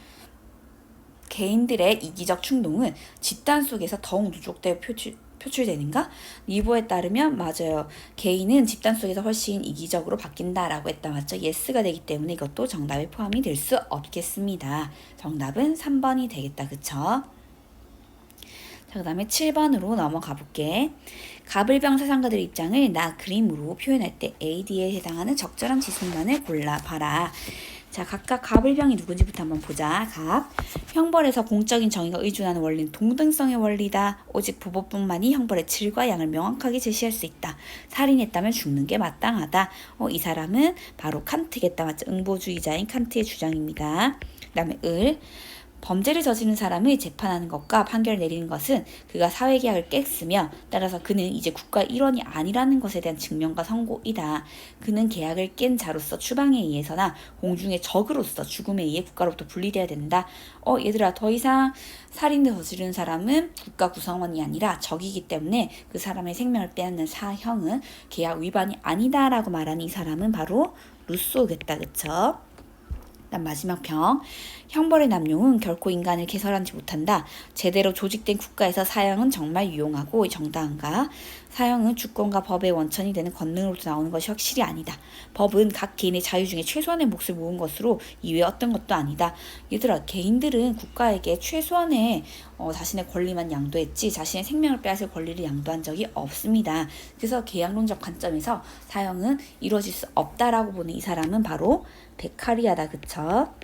개인들의 이기적 충동은 집단 속에서 더욱 누적되어 표출되는가? 리부어에 따르면 맞아요. 개인은 집단 속에서 훨씬 이기적으로 바뀐다라고 했다, 맞죠? yes가 되기 때문에 이것도 정답에 포함이 될 수 없겠습니다. 정답은 3번이 되겠다, 그쵸? 자, 그 다음에 7번으로 넘어가 볼게. 가불병 사상가들의 입장을 나 그림으로 표현할 때 AD에 해당하는 적절한 지순만을 골라봐라. 자, 각각 가불병이 누군지부터 한번 보자. 갑. 형벌에서 공적인 정의가 의존하는 원리는 동등성의 원리다. 오직 부법뿐만이 형벌의 질과 양을 명확하게 제시할 수 있다. 살인했다면 죽는 게 마땅하다. 이 사람은 바로 칸트겠다, 맞죠? 응보주의자인 칸트의 주장입니다. 그 다음에 을. 범죄를 저지른 사람을 재판하는 것과 판결을 내리는 것은 그가 사회계약을 깼으며 따라서 그는 이제 국가 일원이 아니라는 것에 대한 증명과 선고이다. 그는 계약을 깬 자로서 추방에 의해서나 공중의 적으로서 죽음에 의해 국가로부터 분리돼야 된다. 얘들아, 더 이상 살인을 저지른 사람은 국가 구성원이 아니라 적이기 때문에 그 사람의 생명을 빼앗는 사형은 계약 위반이 아니다라고 말하는 이 사람은 바로 루소겠다, 그쵸? 마지막 평. 형벌의 남용은 결코 인간을 개설하지 못한다. 제대로 조직된 국가에서 사형은 정말 유용하고 정당한가? 사형은 주권과 법의 원천이 되는 권능으로부터 나오는 것이 확실히 아니다. 법은 각 개인의 자유 중에 최소한의 몫을 모은 것으로 이외에 어떤 것도 아니다. 얘들아, 개인들은 국가에게 최소한의 자신의 권리만 양도했지 자신의 생명을 빼앗을 권리를 양도한 적이 없습니다. 그래서 계약론적 관점에서 사형은 이루어질 수 없다라고 보는 이 사람은 바로 베카리아다, 그쵸?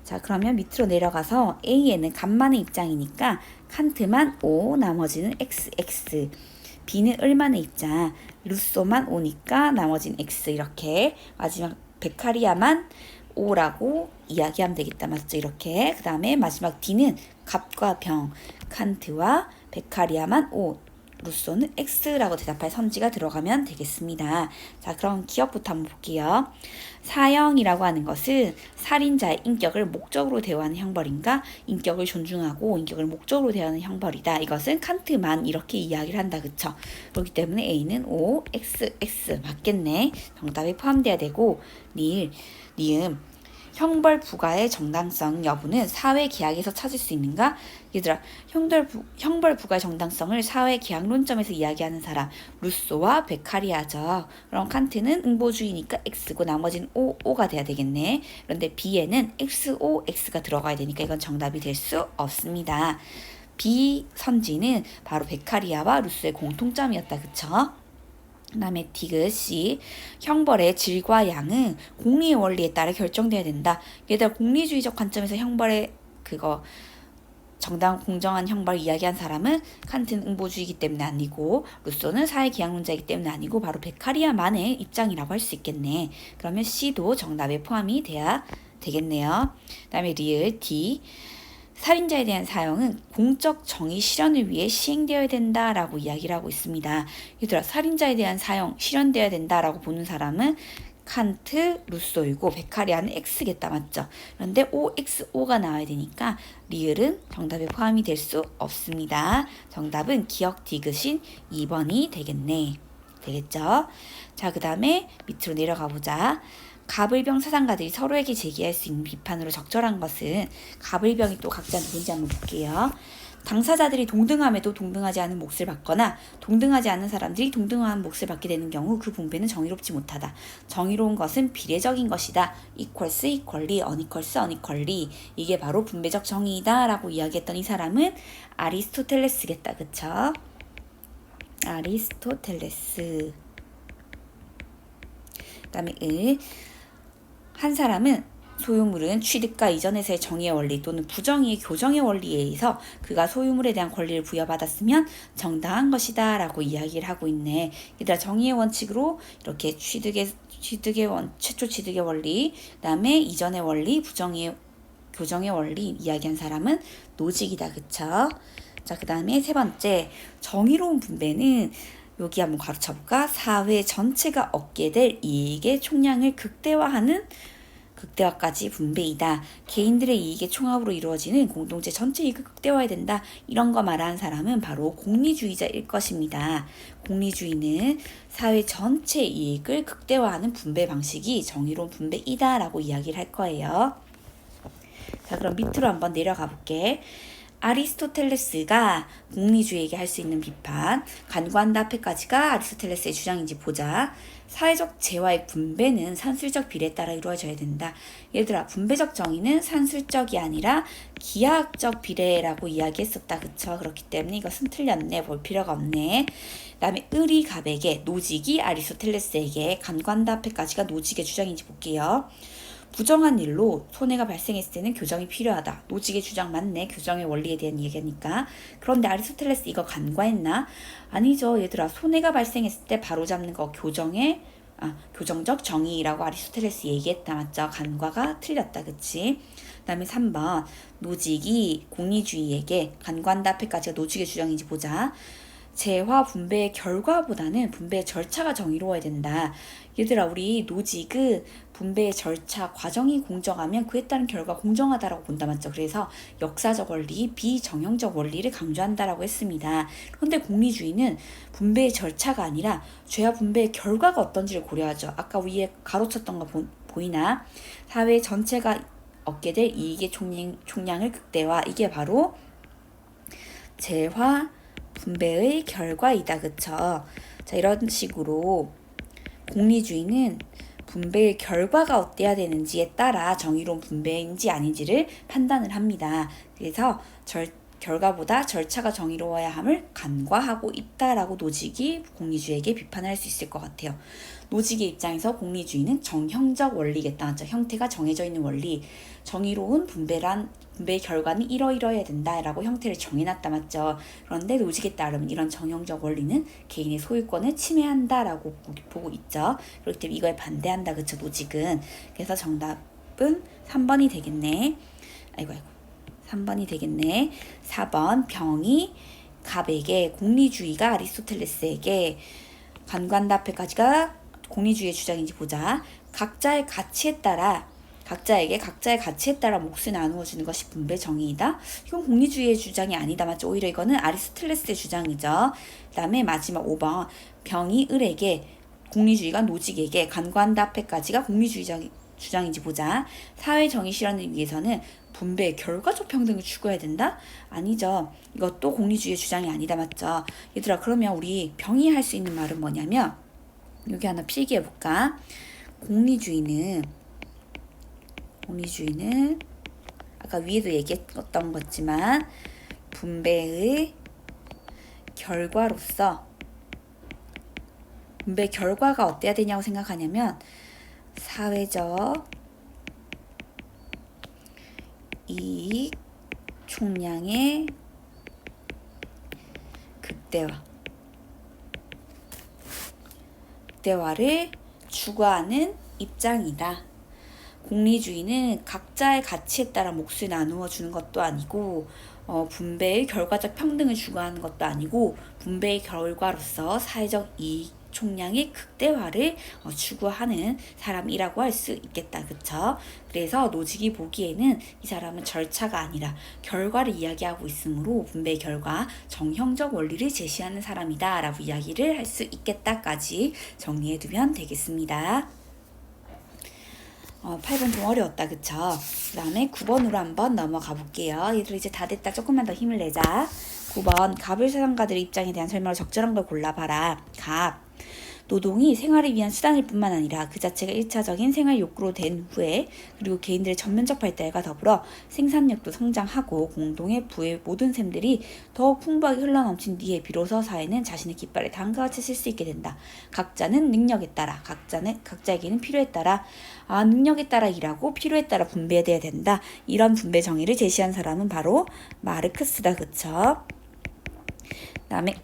자, 그러면 밑으로 내려가서 A에는 간만의 입장이니까 칸트만 O, 나머지는 XX. B는 을만의 입장, 루소만 O니까 나머지는 X. 이렇게 마지막 베카리아만 O라고 이야기하면 되겠다. 맞죠? 이렇게. 그 다음에 마지막 D는 갑과 병, 칸트와 베카리아만 O, 루소는 X라고 대답할 선지가 들어가면 되겠습니다. 자, 그럼 기억부터 한번 볼게요. 사형이라고 하는 것은 살인자의 인격을 목적으로 대우하는 형벌인가, 인격을 존중하고 인격을 목적으로 대하는 형벌이다. 이것은 칸트만 이렇게 이야기를 한다. 그쵸? 그렇기 때문에 A는 O, X, X 맞겠네. 정답에 포함돼야 되고, 니은 형벌 부과의 정당성 여부는 사회 계약에서 찾을 수 있는가? 얘들아, 형벌 부과의 정당성을 사회 계약론점에서 이야기하는 사람 루소와 베카리아죠. 그럼 칸트는 응보주의니까 X고 나머지는 O가 돼야 되겠네. 그런데 B에는 XO, X가 들어가야 되니까 이건 정답이 될 수 없습니다. B 선지는 바로 베카리아와 루소의 공통점이었다. 그쵸? 그 다음에 디귿이 형벌의 질과 양은 공리의 원리에 따라 결정돼야 된다. 얘들아, 공리주의적 관점에서 형벌의 정당 공정한 형벌 이야기한 사람은 칸트는 응보주의이기 때문에 아니고 루소는 사회계약론자이기 때문에 아니고 바로 베카리아만의 입장이라고 할 수 있겠네. 그러면 C도 정답에 포함이 돼야 되겠네요. 그 다음에 리을 D 살인자에 대한 사형은 공적 정의 실현을 위해 시행되어야 된다라고 이야기를 하고 있습니다. 얘들아, 살인자에 대한 사형 실현되어야 된다라고 보는 사람은 칸트, 루소이고 베카리아는 X겠다. 맞죠? 그런데 OXO가 나와야 되니까 리을은 정답에 포함이 될 수 없습니다. 정답은 기억 디귿인 2번이 되겠네. 되겠죠? 자, 그 다음에 밑으로 내려가 보자. 갑을병 사상가들이 서로에게 제기할 수 있는 비판으로 적절한 것은 갑을병이 또 각자 누군지 한번 볼게요. 당사자들이 동등함에도 동등하지 않은 몫을 받거나 동등하지 않은 사람들이 동등한 몫을 받게 되는 경우 그 분배는 정의롭지 못하다. 정의로운 것은 비례적인 것이다. equals equally, unequals unequally. 이게 바로 분배적 정의이다 라고 이야기했던 이 사람은 아리스토텔레스겠다. 그쵸? 아리스토텔레스. 그 다음에 한 사람은 소유물은 취득과 이전에서의 정의의 원리 또는 부정의의 교정의 원리에 의해서 그가 소유물에 대한 권리를 부여받았으면 정당한 것이다 라고 이야기를 하고 있네. 얘들아, 정의의 원칙으로 이렇게 최초 취득의 원리, 그 다음에 이전의 원리, 부정의 교정의 원리 이야기한 사람은 노직이다. 그쵸? 자, 그 다음에 세 번째, 정의로운 분배는 여기 한번 가르쳐볼까? 사회 전체가 얻게 될 이익의 총량을 극대화까지 분배이다. 개인들의 이익의 총합으로 이루어지는 공동체 전체 이익을 극대화해야 된다. 이런 거 말하는 사람은 바로 공리주의자일 것입니다. 공리주의는 사회 전체 이익을 극대화하는 분배 방식이 정의로운 분배이다 라고 이야기를 할 거예요. 자, 그럼 밑으로 한번 내려가 볼게. 아리스토텔레스가 공리주의에게 할 수 있는 비판, 간과한다 앞에까지가 아리스토텔레스의 주장인지 보자. 사회적 재화의 분배는 산술적 비례에 따라 이루어져야 된다. 얘들아, 분배적 정의는 산술적이 아니라 기하학적 비례라고 이야기했었다. 그쵸? 그렇기 때문에 이것은 틀렸네. 볼 필요가 없네. 그 다음에 을이 갑에게, 노직이 아리스토텔레스에게, 간과한다 앞에까지가 노직의 주장인지 볼게요. 부정한 일로 손해가 발생했을 때는 교정이 필요하다. 노직의 주장 맞네. 교정의 원리에 대한 얘기니까. 그런데 아리스토텔레스 이거 간과했나? 아니죠. 얘들아, 손해가 발생했을 때 바로잡는 거 교정적 정의라고 아리스토텔레스 얘기했다. 맞죠? 간과가 틀렸다. 그치? 그 다음에 3번 노직이 공리주의에게 간과한다 앞에까지가 노직의 주장인지 보자. 재화 분배의 결과보다는 분배의 절차가 정의로워야 된다. 얘들아, 우리 노직은 분배의 절차, 과정이 공정하면 그에 따른 결과 공정하다라고 본다. 맞죠? 그래서 역사적 원리, 비정형적 원리를 강조한다라고 했습니다. 그런데 공리주의는 분배의 절차가 아니라 죄와 분배의 결과가 어떤지를 고려하죠. 아까 위에 가로쳤던 거 보이나? 사회 전체가 얻게 될 이익의 총량을 극대화. 이게 바로 재화 분배의 결과이다. 그쵸? 자, 이런 식으로 공리주의는 분배의 결과가 어때야 되는지에 따라 정의로운 분배인지 아닌지를 판단을 합니다. 그래서 결과보다 절차가 정의로워야 함을 간과하고 있다라고 노직이 공리주의에게 비판을 할 수 있을 것 같아요. 노직의 입장에서 공리주의는 정형적 원리겠다. 형태가 정해져 있는 원리, 정의로운 분배의 결과는 이러이러해야 된다라고 형태를 정해놨다 맞죠. 그런데 노직에 따르면 이런 정형적 원리는 개인의 소유권을 침해한다라고 보고 있죠. 그렇기 때문에 이거에 반대한다 그쵸 노직은. 그래서 정답은 3번이 되겠네. 아이고 3번이 되겠네. 4번 병이 갑에게 공리주의가 아리스토텔레스에게 관관다 앞에까지가 공리주의의 주장인지 보자. 각자의 가치에 따라 각자에게 각자의 가치에 따라 몫을 나누어 주는 것이 분배 정의이다. 이건 공리주의의 주장이 아니다 맞죠? 오히려 이거는 아리스토텔레스의 주장이죠. 그 다음에 마지막 5번 병이 을에게 공리주의가 노직에게 간과한다 앞에까지가 공리주의적 주장인지 보자. 사회 정의 실현을 위해서는 분배의 결과적 평등을 추구해야 된다? 아니죠. 이것도 공리주의의 주장이 아니다 맞죠? 얘들아 그러면 우리 병이 할 수 있는 말은 뭐냐면 여기 하나 필기해 볼까? 공리주의는 아까 위에도 얘기했던 거지만 분배의 결과로서 분배 결과가 어때야 되냐고 생각하냐면 사회적 이익 총량의 극대화를 추구하는 입장이다. 공리주의는 각자의 가치에 따라 몫을 나누어 주는 것도 아니고 분배의 결과적 평등을 추구하는 것도 아니고 분배의 결과로서 사회적 이익 총량의 극대화를 추구하는 사람이라고 할 수 있겠다. 그쵸? 그래서 노직이 보기에는 이 사람은 절차가 아니라 결과를 이야기하고 있으므로 분배의 결과 정형적 원리를 제시하는 사람이다 라고 이야기를 할 수 있겠다까지 정리해두면 되겠습니다. 8번 좀 어려웠다 그쵸? 그 다음에 9번으로 한번 넘어가 볼게요. 얘들 이제 다 됐다. 조금만 더 힘을 내자. 9번 갑을 사상가들의 입장에 대한 설명을 적절한 걸 골라봐라. 갑 노동이 생활을 위한 수단일 뿐만 아니라 그 자체가 1차적인 생활 욕구로 된 후에 그리고 개인들의 전면적 발달과 더불어 생산력도 성장하고 공동의 부의 모든 셈들이 더욱 풍부하게 흘러넘친 뒤에 비로소 사회는 자신의 깃발을 다음과 같이 쓸 수 있게 된다. 각자는 능력에 따라 각자에게는 필요에 따라 능력에 따라 일하고 필요에 따라 분배돼야 된다. 이런 분배 정의를 제시한 사람은 바로 마르크스다. 그쵸? 다음에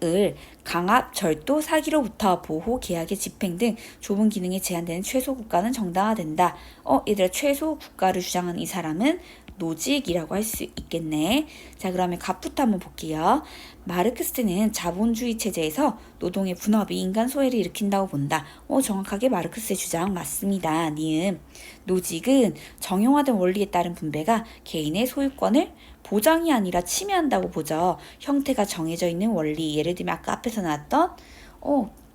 강압, 절도, 사기로부터 보호, 계약의 집행 등 좁은 기능에 제한되는 최소 국가는 정당화된다. 얘들아 최소 국가를 주장하는 이 사람은 노직이라고 할 수 있겠네. 자 그러면 갑부터 한번 볼게요. 마르크스는 자본주의 체제에서 노동의 분업이 인간 소외를 일으킨다고 본다. 정확하게 마르크스의 주장 맞습니다. 니은 노직은 정형화된 원리에 따른 분배가 개인의 소유권을 보장이 아니라 침해한다고 보죠. 형태가 정해져 있는 원리, 예를 들면 아까 앞에서 나왔던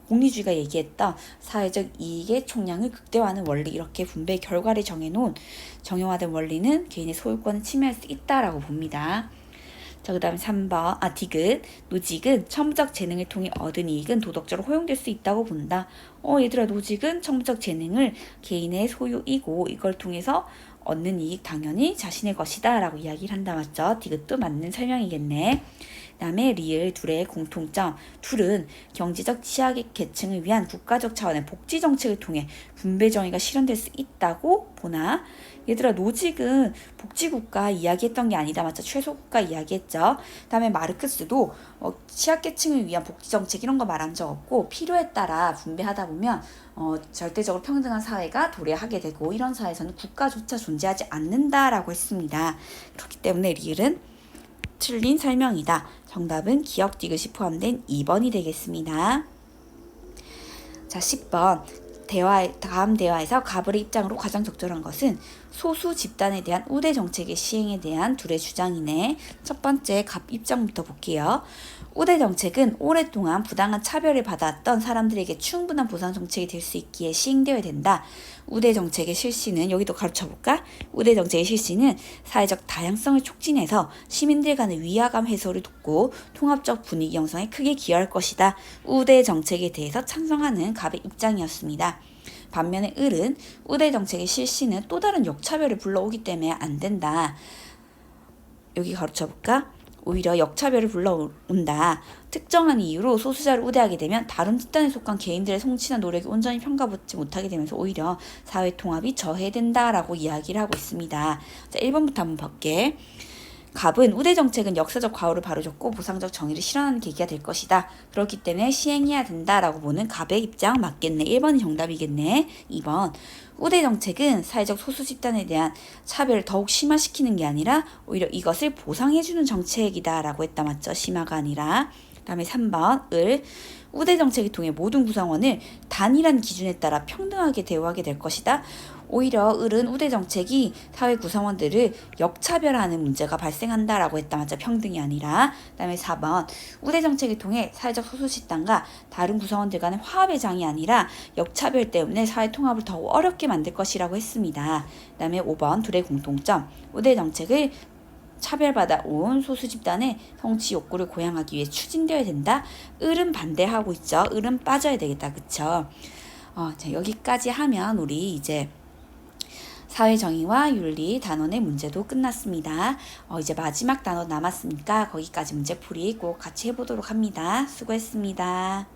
공리주의가 얘기했던 사회적 이익의 총량을 극대화하는 원리, 이렇게 분배의 결과를 정해놓은 정형화된 원리는 개인의 소유권을 침해할 수 있다라고 봅니다. 자, 그 다음에 3번, 디귿. 노직은 천부적 재능을 통해 얻은 이익은 도덕적으로 허용될 수 있다고 본다. 얘들아, 노직은 천부적 재능을 개인의 소유이고 이걸 통해서 얻는 이익 당연히 자신의 것이다 라고 이야기를 한다 맞죠? 디귿도 맞는 설명이겠네. 그 다음에 리을 둘의 공통점. 둘은 경제적 취약의 계층을 위한 국가적 차원의 복지 정책을 통해 분배 정의가 실현될 수 있다고 보나? 얘들아 노직은 복지국가 이야기했던 게 아니다 맞죠? 최소국가 이야기했죠. 그 다음에 마르크스도 취약계층을 위한 복지정책 이런 거 말한 적 없고 필요에 따라 분배하다 보면 절대적으로 평등한 사회가 도래하게 되고 이런 사회에서는 국가조차 존재하지 않는다라고 했습니다. 그렇기 때문에 리을은 틀린 설명이다. 정답은 기억 디귿이 포함된 2번이 되겠습니다. 자 10번 다음 대화에서 가불의 입장으로 가장 적절한 것은 소수 집단에 대한 우대 정책의 시행에 대한 둘의 주장이네. 첫 번째 갑 입장부터 볼게요. 우대 정책은 오랫동안 부당한 차별을 받았던 사람들에게 충분한 보상 정책이 될 수 있기에 시행되어야 된다. 우대 정책의 실시는 여기도 가르쳐볼까? 우대 정책의 실시는 사회적 다양성을 촉진해서 시민들 간의 위화감 해소를 돕고 통합적 분위기 형성에 크게 기여할 것이다. 우대 정책에 대해서 찬성하는 갑의 입장이었습니다. 반면에 을은 우대 정책의 실시는 또 다른 역차별을 불러오기 때문에 안 된다. 여기 가르쳐볼까? 오히려 역차별을 불러온다. 특정한 이유로 소수자를 우대하게 되면 다른 집단에 속한 개인들의 성취나 노력이 온전히 평가받지 못하게 되면서 오히려 사회 통합이 저해된다라고 이야기를 하고 있습니다. 자, 1번부터 한번 볼게. 갑은 우대 정책은 역사적 과오를 바로잡고 보상적 정의를 실현하는 계기가 될 것이다. 그렇기 때문에 시행해야 된다라고 보는 갑의 입장 맞겠네. 1번이 정답이겠네. 2번. 우대 정책은 사회적 소수 집단에 대한 차별을 더욱 심화시키는 게 아니라 오히려 이것을 보상해주는 정책이다라고 했다. 맞죠? 심화가 아니라. 그 다음에 3번. 을. 우대 정책을 통해 모든 구성원을 단일한 기준에 따라 평등하게 대우하게 될 것이다. 오히려 을은 우대 정책이 사회 구성원들을 역차별하는 문제가 발생한다라고 했다. 맞죠? 평등이 아니라. 그 다음에 4번. 우대 정책을 통해 사회적 소수 집단과 다른 구성원들 간의 화합의 장이 아니라 역차별 때문에 사회 통합을 더욱 어렵게 만들 것이라고 했습니다. 그 다음에 5번. 둘의 공통점. 우대 정책을 차별받아 온 소수 집단의 성취 욕구를 고양하기 위해 추진되어야 된다. 을은 반대하고 있죠. 을은 빠져야 되겠다. 그쵸? 자, 여기까지 하면 우리 이제 사회정의와 윤리 단원의 문제도 끝났습니다. 이제 마지막 단원 남았으니까 거기까지 문제풀이 꼭 같이 해보도록 합니다. 수고했습니다.